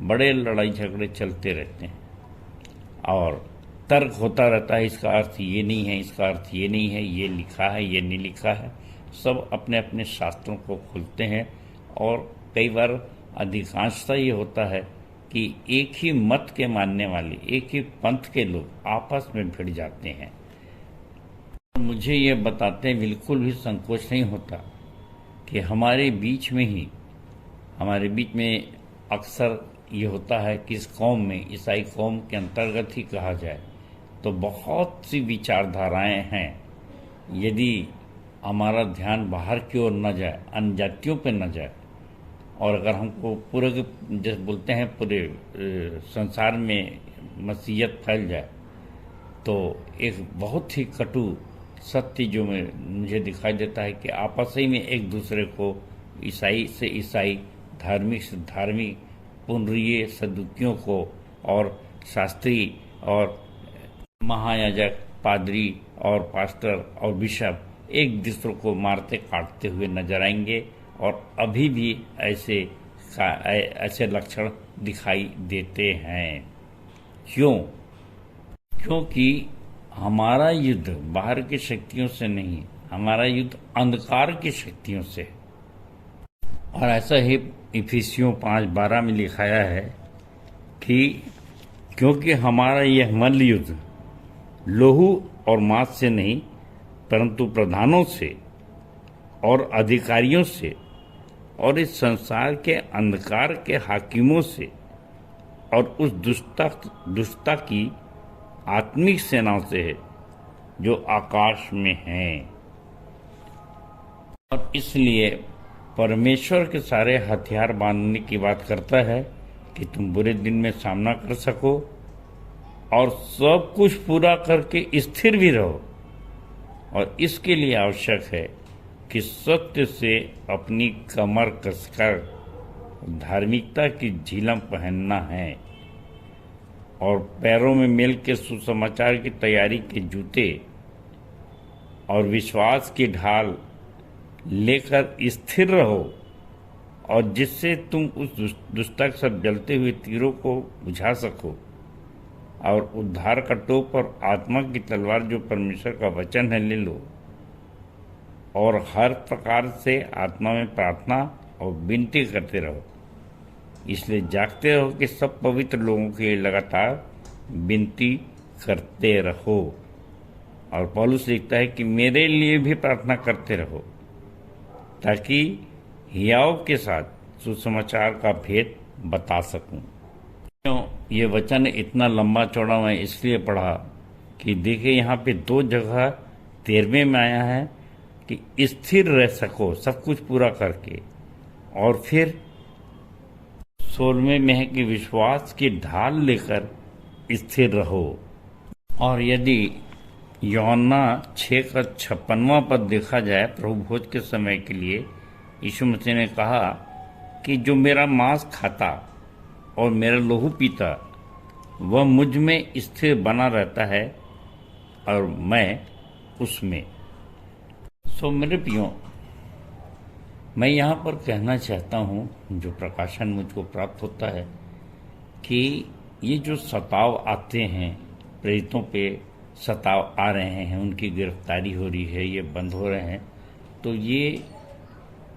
बड़े लड़ाई झगड़े चलते रहते हैं और तर्क होता रहता है, इसका अर्थ ये नहीं है, इसका अर्थ ये नहीं है, ये लिखा है, ये नहीं लिखा है। सब अपने अपने शास्त्रों को खोलते हैं और कई बार अधिकांशता ये होता है कि एक ही मत के मानने वाले, एक ही पंथ के लोग आपस में भिड़ जाते हैं। मुझे ये बताते बिल्कुल भी संकोच नहीं होता कि हमारे बीच में अक्सर ये होता है कि इस कौम में, ईसाई कौम के अंतर्गत ही कहा जाए तो बहुत सी विचारधाराएं हैं। यदि हमारा ध्यान बाहर की ओर न जाए, अन्य जातियों पे न जाए, और अगर हमको पूरे जैसे बोलते हैं पूरे संसार में मसीहत फैल जाए, तो एक बहुत ही कटु सत्य जो मुझे दिखाई देता है कि आपस ही में एक दूसरे को, ईसाई से ईसाई, धार्मिक से धार्मिक, पुनरीय सदुकियों को और शास्त्री और महायाजक, पादरी और पास्टर और बिशप एक दूसरे को मारते काटते हुए नजर आएंगे। और अभी भी ऐसे लक्षण दिखाई देते हैं। क्योंकि हमारा युद्ध बाहर की शक्तियों से नहीं, हमारा युद्ध अंधकार की शक्तियों से। और ऐसा ही इफिसियों 5:12 में लिखाया है कि क्योंकि हमारा यह मल्ल युद्ध लहू और मांस से नहीं, परंतु प्रधानों से और अधिकारियों से और इस संसार के अंधकार के हाकिमों से और उस दुष्टता की आत्मिक सेनाओं से है जो आकाश में हैं। और इसलिए परमेश्वर के सारे हथियार बांधने की बात करता है कि तुम बुरे दिन में सामना कर सको और सब कुछ पूरा करके स्थिर भी रहो। और इसके लिए आवश्यक है कि सत्य से अपनी कमर कसकर धार्मिकता की झिलम पहनना है और पैरों में मेल के सुसमाचार की तैयारी के जूते और विश्वास की ढाल लेकर स्थिर रहो, और जिससे तुम उस दुष्टता के सब जलते हुए तीरों को बुझा सको और उद्धार का टोप और आत्मा की तलवार जो परमेश्वर का वचन है ले लो, और हर प्रकार से आत्मा में प्रार्थना और विनती करते रहो। इसलिए जागते रहो कि सब पवित्र लोगों के लिए लगातार विनती करते रहो। और पौलुस लिखता है कि मेरे लिए भी प्रार्थना करते रहो, ताकि हियाव के साथ सुसमाचार का भेद बता सकूं। क्यों ये वचन इतना लंबा चौड़ा मैं इसलिए पढ़ा कि देखिए यहाँ पे 2 जगह 13वें में आया है कि स्थिर रह सको सब कुछ पूरा करके, और फिर 16वें में है कि विश्वास की ढाल लेकर स्थिर रहो। और यदि यूहन्ना 6 का 56वां पद देखा जाए, प्रभु भोज के समय के लिए यीशु मसीह ने कहा कि जो मेरा मांस खाता और मेरा लहू पीता वह मुझ में स्थिर बना रहता है और मैं उसमें। सो मेरे प्रियो, मैं यहाँ पर कहना चाहता हूँ, जो प्रकाशन मुझको प्राप्त होता है कि ये जो सताव आते हैं, प्रेरितों पे सताव आ रहे हैं, उनकी गिरफ्तारी हो रही है, ये बंद हो रहे हैं, तो ये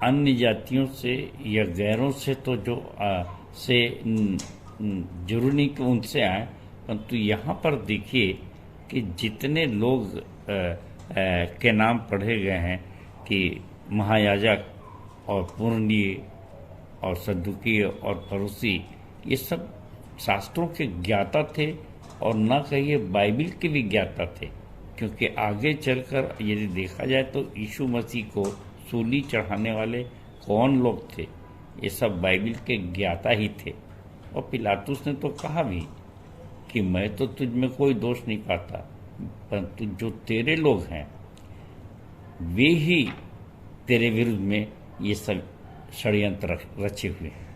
अन्य जातियों से या गैरों से तो जो जरूरी नहीं कि उनसे आए, परंतु यहाँ पर देखिए कि जितने लोग के नाम पढ़े गए हैं कि महायाजक और पुरनीय और सद्दुकी और फरीसी, ये सब शास्त्रों के ज्ञाता थे और न कहिए बाइबिल के भी ज्ञाता थे, क्योंकि आगे चलकर यदि देखा जाए तो यीशु मसीह को सूली चढ़ाने वाले कौन लोग थे, ये सब बाइबिल के ज्ञाता ही थे। और पिलातुस ने तो कहा भी कि मैं तो तुझ में कोई दोष नहीं पाता, परंतु जो तेरे लोग हैं वे ही तेरे विरुद्ध में ये सब षड्यंत्र रचे हुए हैं,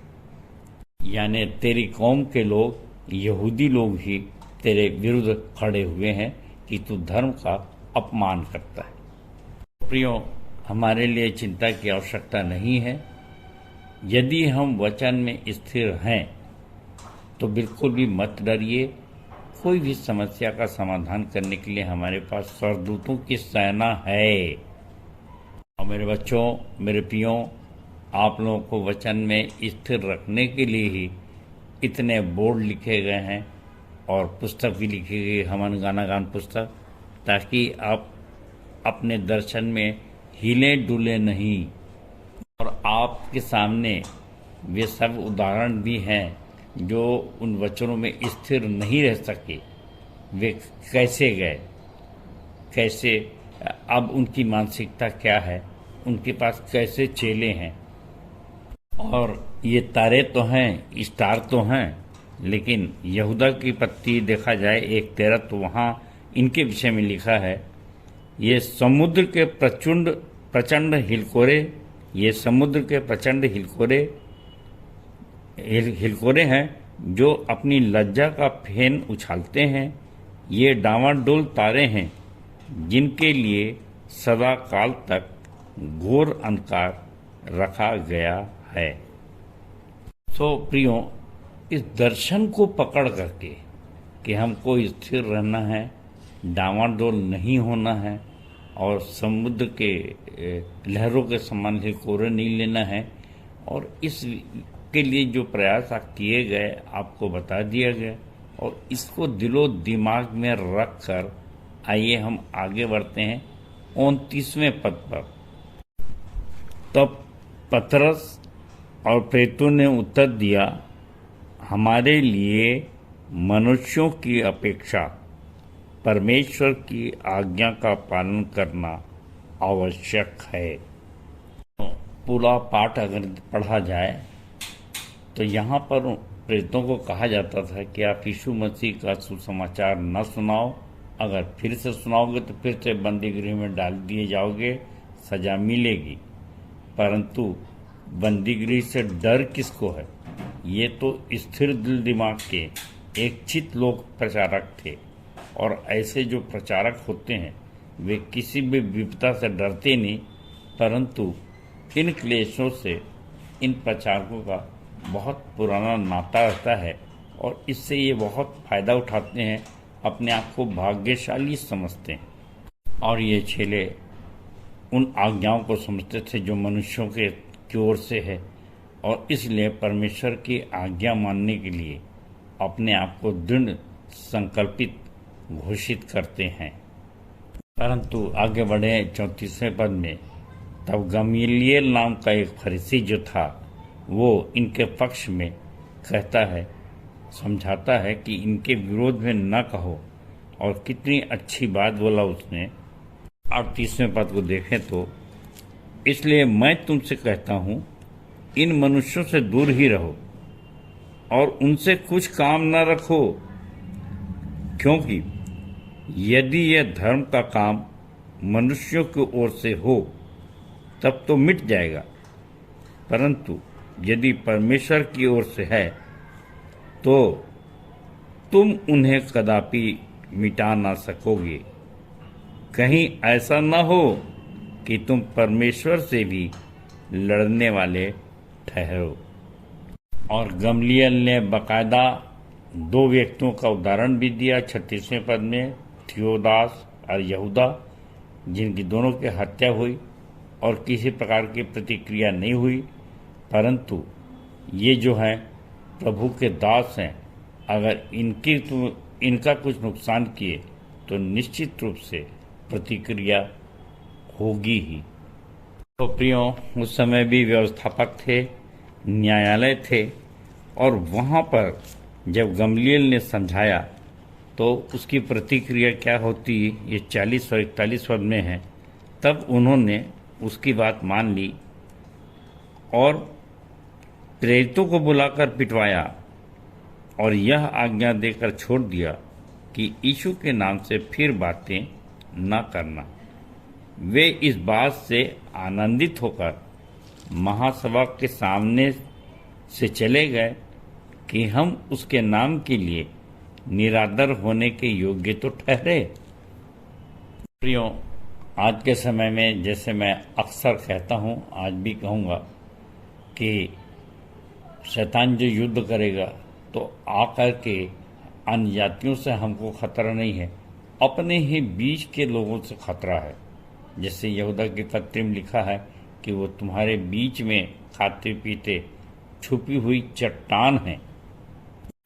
यानी तेरी कौम के लोग, यहूदी लोग ही तेरे विरुद्ध खड़े हुए हैं कि तू धर्म का अपमान करता है। प्रियो, हमारे लिए चिंता की आवश्यकता नहीं है। यदि हम वचन में स्थिर हैं तो बिल्कुल भी मत डरिए। कोई भी समस्या का समाधान करने के लिए हमारे पास स्वर्गदूतों की सेना है। और मेरे बच्चों, मेरे प्रियों, आप लोगों को वचन में स्थिर रखने के लिए ही इतने बोर्ड लिखे गए हैं और पुस्तक भी लिखी गई, हवन गाना गान पुस्तक, ताकि आप अपने दर्शन में हिले डुले नहीं। और आपके सामने वे सब उदाहरण भी हैं जो उन वचनों में स्थिर नहीं रह सके, वे कैसे गए, कैसे अब उनकी मानसिकता क्या है, उनके पास कैसे चेले हैं। और ये तारे तो हैं, स्टार तो हैं, लेकिन यहूदा की पत्ती देखा जाए 1:13, तो वहाँ इनके विषय में लिखा है, ये समुद्र के प्रचंड हिलकोरे, ये समुद्र के प्रचंड हिलकोरे हैं जो अपनी लज्जा का फेन उछालते हैं। ये डावाडोल तारे हैं जिनके लिए सदा काल तक घोर अंधकार रखा गया है। तो प्रियो, इस दर्शन को पकड़ करके कि हमको स्थिर रहना है, डावाडोल नहीं होना है और समुद्र के लहरों के समान हिलकोरे नहीं लेना है, और इसके लिए जो प्रयास किए गए आपको बता दिया गया, और इसको दिलो दिमाग में रख कर आइए हम आगे बढ़ते हैं 29वें पद पर। तब पतरस और पेतुस ने उत्तर दिया, हमारे लिए मनुष्यों की अपेक्षा परमेश्वर की आज्ञा का पालन करना आवश्यक है। पूरा पाठ अगर पढ़ा जाए तो यहाँ पर प्रेरितों को कहा जाता था कि आप यीशु मसीह का सुसमाचार न सुनाओ, अगर फिर से सुनाओगे तो फिर से बंदी गृह में डाल दिए जाओगे, सजा मिलेगी। परंतु बंदी गृह से डर किसको है? ये तो स्थिर दिल दिमाग के इच्छित लोग प्रचारक थे, और ऐसे जो प्रचारक होते हैं वे किसी भी विपदा से डरते नहीं, परंतु इन क्लेशों से इन प्रचारकों का बहुत पुराना नाता रहता है और इससे ये बहुत फ़ायदा उठाते हैं, अपने आप को भाग्यशाली समझते हैं। और ये चेले उन आज्ञाओं को समझते थे जो मनुष्यों के की ओर से है, और इसलिए परमेश्वर की आज्ञा मानने के लिए अपने आप को दृढ़ संकल्पित घोषित करते हैं। परंतु आगे बढ़े 34वें पद में, तब गमलीएल नाम का एक फरीसी जो था वो इनके पक्ष में कहता है, समझाता है कि इनके विरोध में न कहो, और कितनी अच्छी बात बोला उसने। 38वें पद को देखें तो, इसलिए मैं तुमसे कहता हूँ इन मनुष्यों से दूर ही रहो और उनसे कुछ काम न रखो, क्योंकि यदि यह धर्म का काम मनुष्यों की ओर से हो तब तो मिट जाएगा, परंतु यदि परमेश्वर की ओर से है तो तुम उन्हें कदापि मिटा ना सकोगे। कहीं ऐसा न हो कि तुम परमेश्वर से भी लड़ने वाले ठहरो। और गमलीएल ने बाकायदा 2 व्यक्तियों का उदाहरण भी दिया 36वें पद में, थियोदास और यहूदा, जिनकी दोनों की हत्या हुई और किसी प्रकार की प्रतिक्रिया नहीं हुई, परंतु ये जो हैं प्रभु के दास हैं, अगर इनका कुछ नुकसान किए तो निश्चित रूप से प्रतिक्रिया होगी ही। तो प्रियो, उस समय भी व्यवस्थापक थे, न्यायालय थे, और वहाँ पर जब गमलीएल ने समझाया तो उसकी प्रतिक्रिया क्या होती, ये 40 और 41 पद में है। तब उन्होंने उसकी बात मान ली और प्रेरितों को बुलाकर पिटवाया और यह आज्ञा देकर छोड़ दिया कि यीशु के नाम से फिर बातें न करना। वे इस बात से आनंदित होकर महासभा के सामने से चले गए कि हम उसके नाम के लिए निरादर होने के योग्य तो ठहरे। प्रियो, आज के समय में जैसे मैं अक्सर कहता हूँ, आज भी कहूँगा कि शैतान जो युद्ध करेगा तो आकर के अन्य जातियों से हमको खतरा नहीं है, अपने ही बीच के लोगों से खतरा है। जैसे यहूदा के पत्र में लिखा है कि वो तुम्हारे बीच में खाते पीते छुपी हुई चट्टान है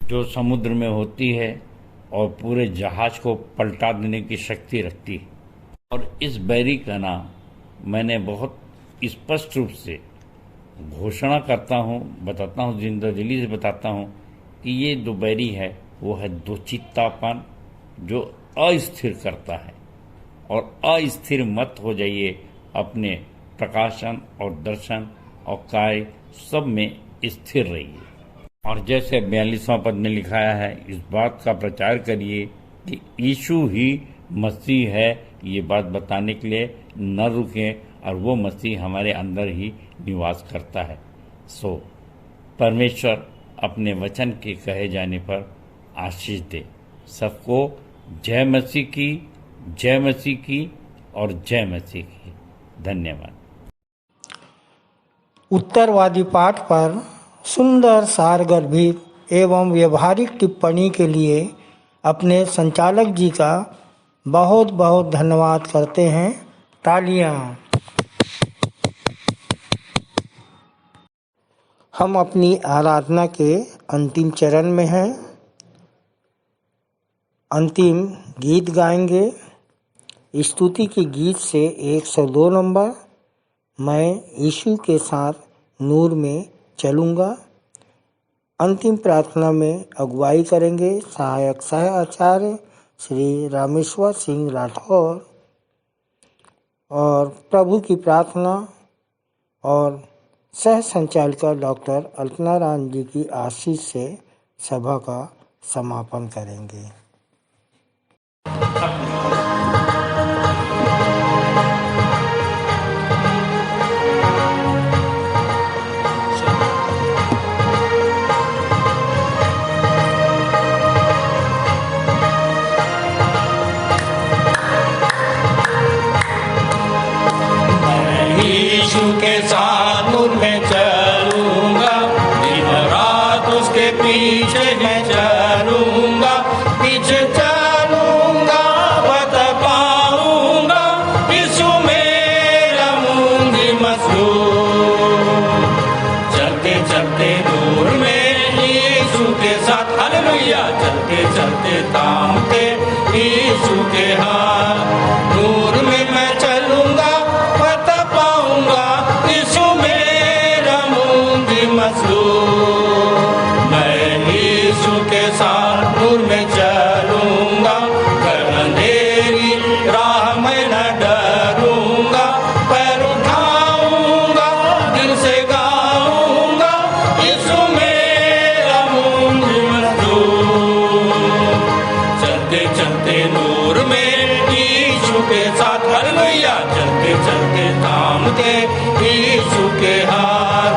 जो समुद्र में होती है और पूरे जहाज को पलटा देने की शक्ति रखती है। और इस बैरी का नाम मैंने बहुत स्पष्ट रूप से घोषणा करता हूँ, बताता हूँ, जिंदादिली से बताता हूँ कि ये जो बैरी है वो है दोचित्तापन, जो अस्थिर करता है। और अस्थिर मत हो जाइए, अपने प्रकाशन और दर्शन और कार्य सब में स्थिर रहिए। और जैसे 42वां पद में लिखाया है, इस बात का प्रचार करिए कि यीशु ही मसीह है, ये बात बताने के लिए न रुकें, और वो मसीह हमारे अंदर ही निवास करता है। सो परमेश्वर अपने वचन के कहे जाने पर आशीष दे। सबको जय मसीह की, जय मसीह की और जय मसीह की। धन्यवाद। उत्तरवादी पाठ पर सुंदर सारगर्भित एवं व्यवहारिक टिप्पणी के लिए अपने संचालक जी का बहुत बहुत धन्यवाद करते हैं। तालियां। हम अपनी आराधना के अंतिम चरण में हैं। अंतिम गीत गाएंगे। स्तुति के गीत से 102 नंबर, मैं यीशु के साथ नूर में चलूँगा। अंतिम प्रार्थना में अगुवाई करेंगे सहायक सह आचार्य श्री रामेश्वर सिंह राठौर। और प्रभु की प्रार्थना और सह संचालिका डॉक्टर अल्पना राम जी की आशीष से सभा का समापन करेंगे। यीशु के साथ नूर में चलूंगा, दिन रात उसके पीछे मैं चलूंगा, पीछे चलूंगा बता पाऊंगा, यीशु मेरा मुंगी मसलूम। चलते चलते नूर में यीशु के साथ, हालेलुया, चलते चलते थामते यीशु के हाथ, नूर में मैं चलूंगा मैं यीशु के साथ नूर में चलूंगा, अंधेरी राह में न डरूंगा, पैर उठाऊंगा दिल से गाऊंगा, यीशु मेरा मुंजी मजदूर। चलते चलते नूर में यीशु के साथ, हालेलुया, चलते चलते थामते यीशु के हाथ,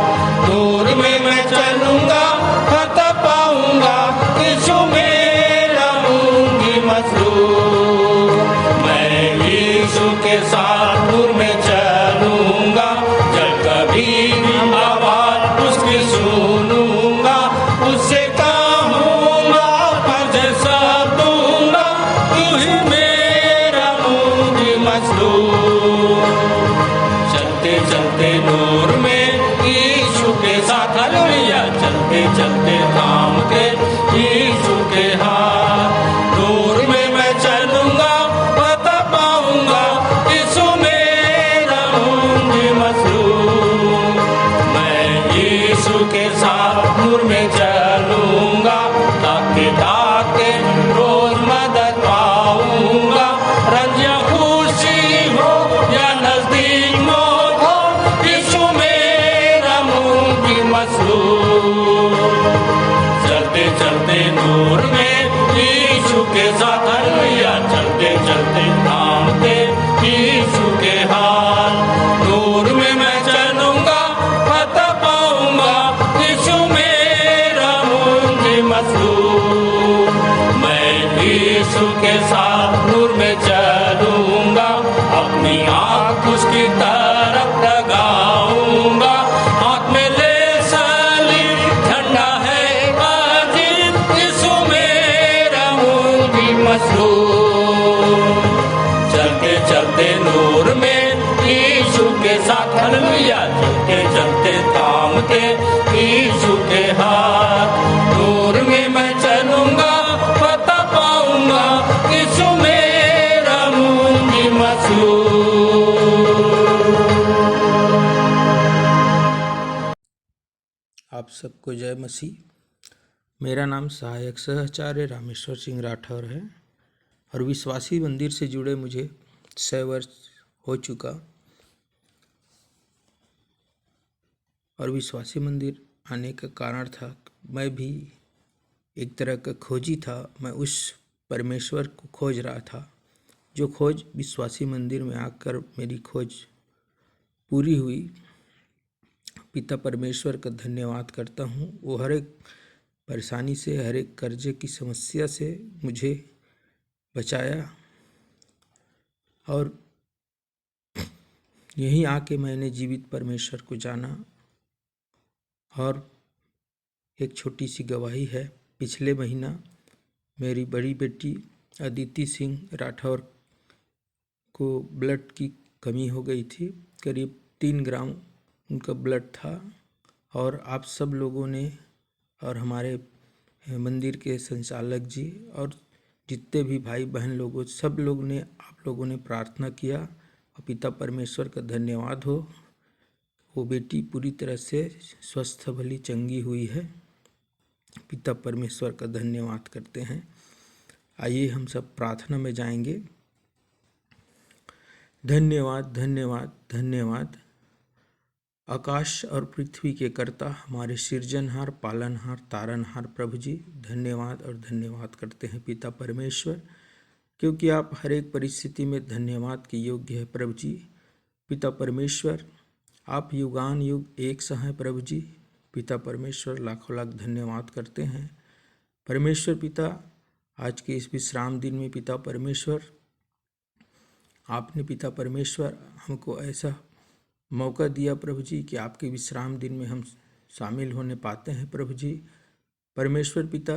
नूर में मैं चलूंगा फतह पाऊंगा, यीशु मेरा मुंगी मसलूम। मैं यीशु के साथ नूर में चलूंगा, जब कभी आवाज उसकी सुनूंगा, उससे कहूंगा फर्ज सब दूंगा, तू ही मेरा मुंगी मसलूम। चलते चलते नूर में यीशु के साथ, हालेलुया, चलते चलते थामते यीशु के हाथ, नूर में मैं चलूंगा बता पाऊंगा, यीशु मेरा मुंगी मसलूम। मैं यीशु के साथ नूर में चलूंगा, ताके ताके रोज मदद पाऊंगा, रंजिया खुशी हो या नजदीक मौत हो, यीशु मेरा मुंगी मसलूम। चलते चलते नूर में यीशु के साथ, हालेलुया, चलते चलते थामते यीशु के हाथ, नूर में मैं चलूंगा फतह पाऊंगा, यीशु मेरा मुंगी मसलूम। मैं यीशु के साथ नूर में चलूंगा, अपनी आँख उसकी तरफ लगाऊंगा, हाथ में ले सलीब झंडा है बाजिद, यीशु मेरा मुंगी मसलूम। चलते चलते नूर में यीशु के साथ, हालेलुया, चलते चलते थामते यीशु के हाथ, नूर में मैं चलूंगा फतह पाऊंगा, यीशु मेरा मुंगी मसलूम। आप सबको जय मसीह। मेरा नाम सहायक सहआचार्य रामेश्वर सिंह राठौर है और विश्वासी मंदिर से जुड़े मुझे 6 वर्ष हो चुका, और विश्वासी मंदिर आने का कारण था, मैं भी एक तरह का खोजी था। मैं उस परमेश्वर को खोज रहा था, जो खोज विश्वासी मंदिर में आकर मेरी खोज पूरी हुई। पिता परमेश्वर का धन्यवाद करता हूँ। वो हर एक परेशानी से, हर एक कर्जे की समस्या से मुझे बचाया, और यहीं आके मैंने जीवित परमेश्वर को जाना। और एक छोटी सी गवाही है, पिछले महीना मेरी बड़ी बेटी अदिति सिंह राठौर को ब्लड की कमी हो गई थी। करीब 3 ग्राम उनका ब्लड था, और आप सब लोगों ने और हमारे मंदिर के संचालक जी और जितने भी भाई बहन लोगों सब लोग ने आप लोगों ने प्रार्थना किया और पिता परमेश्वर का धन्यवाद हो। वो बेटी पूरी तरह से स्वस्थ भली चंगी हुई है। पिता परमेश्वर का धन्यवाद करते हैं। आइए हम सब प्रार्थना में जाएंगे। धन्यवाद धन्यवाद धन्यवाद आकाश और पृथ्वी के कर्ता, हमारे सृजनहार, पालनहार, तारनहार प्रभु जी, धन्यवाद और धन्यवाद करते हैं पिता परमेश्वर, क्योंकि आप हर एक परिस्थिति में धन्यवाद के योग्य है प्रभु जी। पिता परमेश्वर, आप युगान युग एक सा हैं प्रभु जी। पिता परमेश्वर, लाखों लाख धन्यवाद करते हैं परमेश्वर पिता। आज के इस विश्राम दिन में पिता परमेश्वर, आपने पिता परमेश्वर हमको ऐसा मौका दिया प्रभु जी कि आपके विश्राम दिन में हम शामिल होने पाते हैं प्रभु जी। परमेश्वर पिता,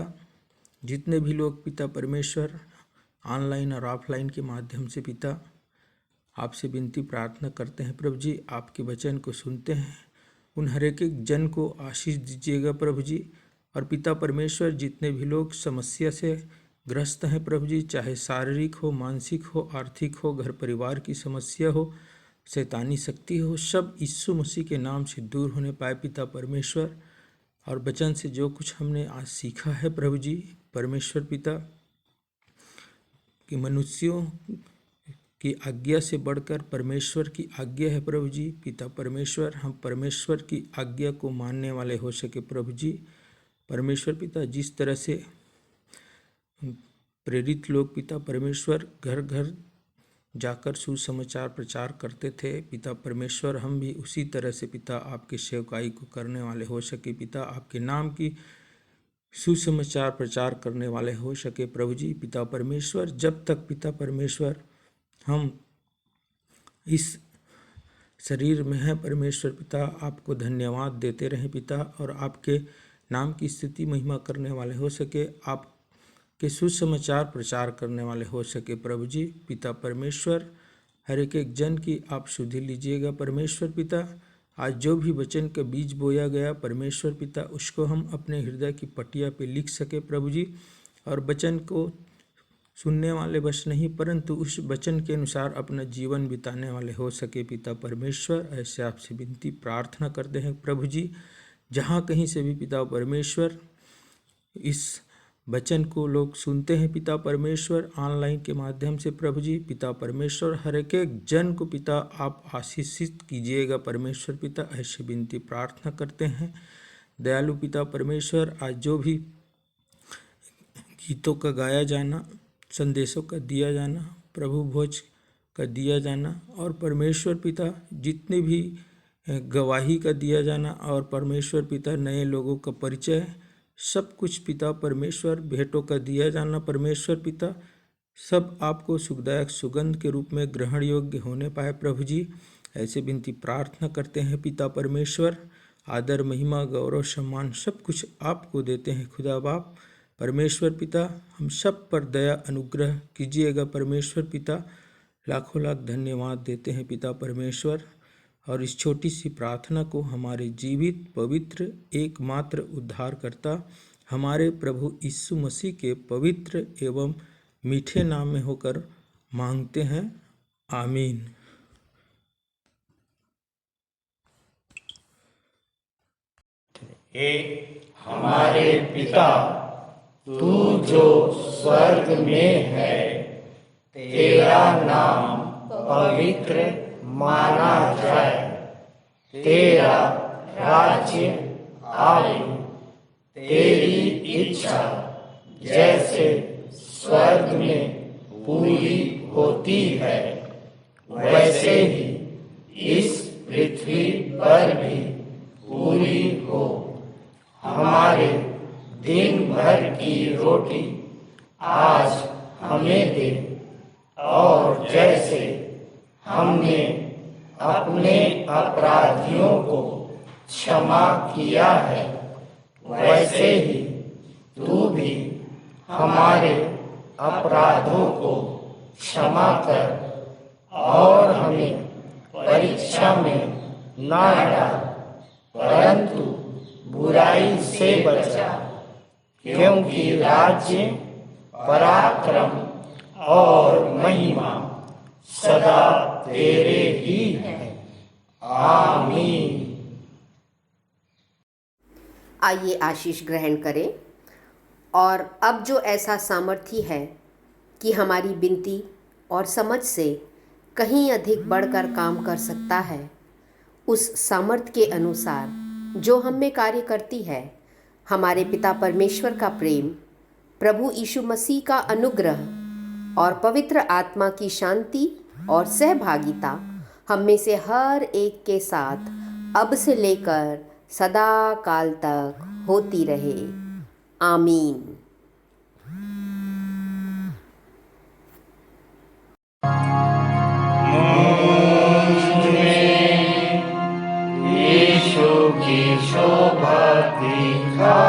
जितने भी लोग पिता परमेश्वर ऑनलाइन और ऑफलाइन के माध्यम से पिता आपसे विनती प्रार्थना करते हैं प्रभु जी, आपके वचन को सुनते हैं, उन हर एक जन को आशीष दीजिएगा प्रभु जी। और पिता परमेश्वर, जितने भी लोग समस्या से ग्रस्त हैं प्रभु जी, चाहे शारीरिक हो, मानसिक हो, आर्थिक हो, घर परिवार की समस्या हो, शैतानी शक्ति हो, सब यीशु मसीह के नाम से दूर होने पाए पिता परमेश्वर। और वचन से जो कुछ हमने आज सीखा है प्रभु जी परमेश्वर पिता, कि मनुष्यों की आज्ञा से बढ़कर परमेश्वर की आज्ञा है प्रभु जी। पिता परमेश्वर, हम परमेश्वर की आज्ञा को मानने वाले हो सके प्रभु जी। परमेश्वर पिता, जिस तरह से प्रेरित लोग पिता परमेश्वर घर घर जाकर सुसमाचार प्रचार करते थे पिता परमेश्वर, हम भी उसी तरह से पिता आपके सेवकाई को करने वाले हो सके पिता, आपके नाम की सुसमाचार प्रचार करने वाले हो सके प्रभु जी। पिता परमेश्वर, जब तक पिता परमेश्वर हम इस शरीर में हैं परमेश्वर पिता, आपको धन्यवाद देते रहें पिता, और आपके नाम की स्तुति महिमा करने वाले हो सके, आप के सुसमाचार प्रचार करने वाले हो सके प्रभु जी। पिता परमेश्वर, हर एक जन की आप सुधि लीजिएगा परमेश्वर पिता। आज जो भी वचन का बीज बोया गया परमेश्वर पिता, उसको हम अपने हृदय की पटिया पे लिख सके प्रभु जी, और वचन को सुनने वाले बस नहीं, परंतु उस वचन के अनुसार अपना जीवन बिताने वाले हो सके पिता परमेश्वर। ऐसे आपसे विनती प्रार्थना करते हैं प्रभु जी। जहाँ कहीं से भी पिता परमेश्वर इस वचन को लोग सुनते हैं पिता परमेश्वर ऑनलाइन के माध्यम से प्रभु जी, पिता परमेश्वर हर एक जन को पिता आप आशीषित कीजिएगा परमेश्वर पिता। ऐसे विनती प्रार्थना करते हैं दयालु पिता परमेश्वर। आज जो भी गीतों का गाया जाना, संदेशों का दिया जाना, प्रभु भोज का दिया जाना, और परमेश्वर पिता जितने भी गवाही का दिया जाना, और परमेश्वर पिता नए लोगों का परिचय, सब कुछ पिता परमेश्वर भेंटों का दिया जाना परमेश्वर पिता, सब आपको सुखदायक सुगंध के रूप में ग्रहण योग्य होने पाए प्रभु जी। ऐसे विनती प्रार्थना करते हैं पिता परमेश्वर। आदर महिमा गौरव सम्मान सब कुछ आपको देते हैं खुदा बाप परमेश्वर पिता। हम सब पर दया अनुग्रह कीजिएगा परमेश्वर पिता। लाखों लाख धन्यवाद देते हैं पिता परमेश्वर। और इस छोटी सी प्रार्थना को हमारे जीवित पवित्र एकमात्र उद्धारकर्ता हमारे प्रभु यीशु मसीह के पवित्र एवं मीठे नाम में होकर मांगते हैं, आमीन। हे हमारे पिता, तू जो स्वर्ग में है, तेरा नाम पवित्र माना जाए, तेरा राज्य आए, तेरी इच्छा जैसे स्वर्ग में पूरी होती है वैसे ही इस पृथ्वी पर भी पूरी हो। हमारे दिन भर की रोटी आज हमें दे, और जैसे हमने अपने अपराधियों को क्षमा किया है वैसे ही तू भी हमारे अपराधों को क्षमा कर, और हमें परीक्षा में न डाल, परंतु बुराई से बचा, क्योंकि राज्य पराक्रम और महिमा सदा तेरे ही है। आमीन। आइए आशीष ग्रहण करें। और अब जो ऐसा सामर्थ्य है कि हमारी विनती और समझ से कहीं अधिक बढ़कर काम कर सकता है, उस सामर्थ्य के अनुसार जो हम में कार्य करती है, हमारे पिता परमेश्वर का प्रेम, प्रभु यीशु मसीह का अनुग्रह और पवित्र आत्मा की शांति और सहभागिता हम में से हर एक के साथ अब से लेकर सदा काल तक होती रहे। आमीन। यीशु की शोभा दिखाई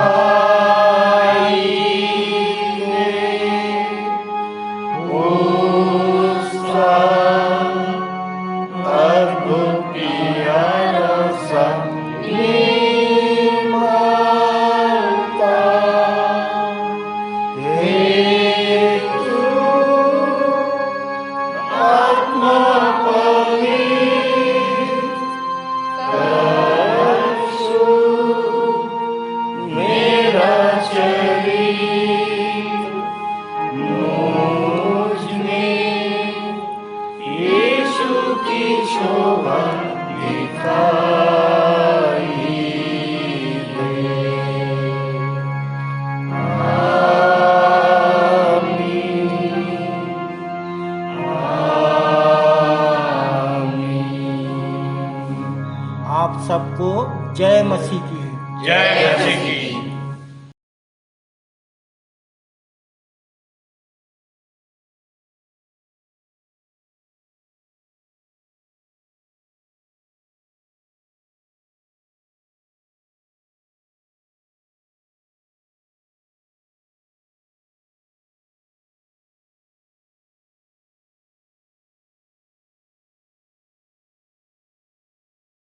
उसका अद्भुत प्यारा आप सबको जय मसीह की। जय मसीह की।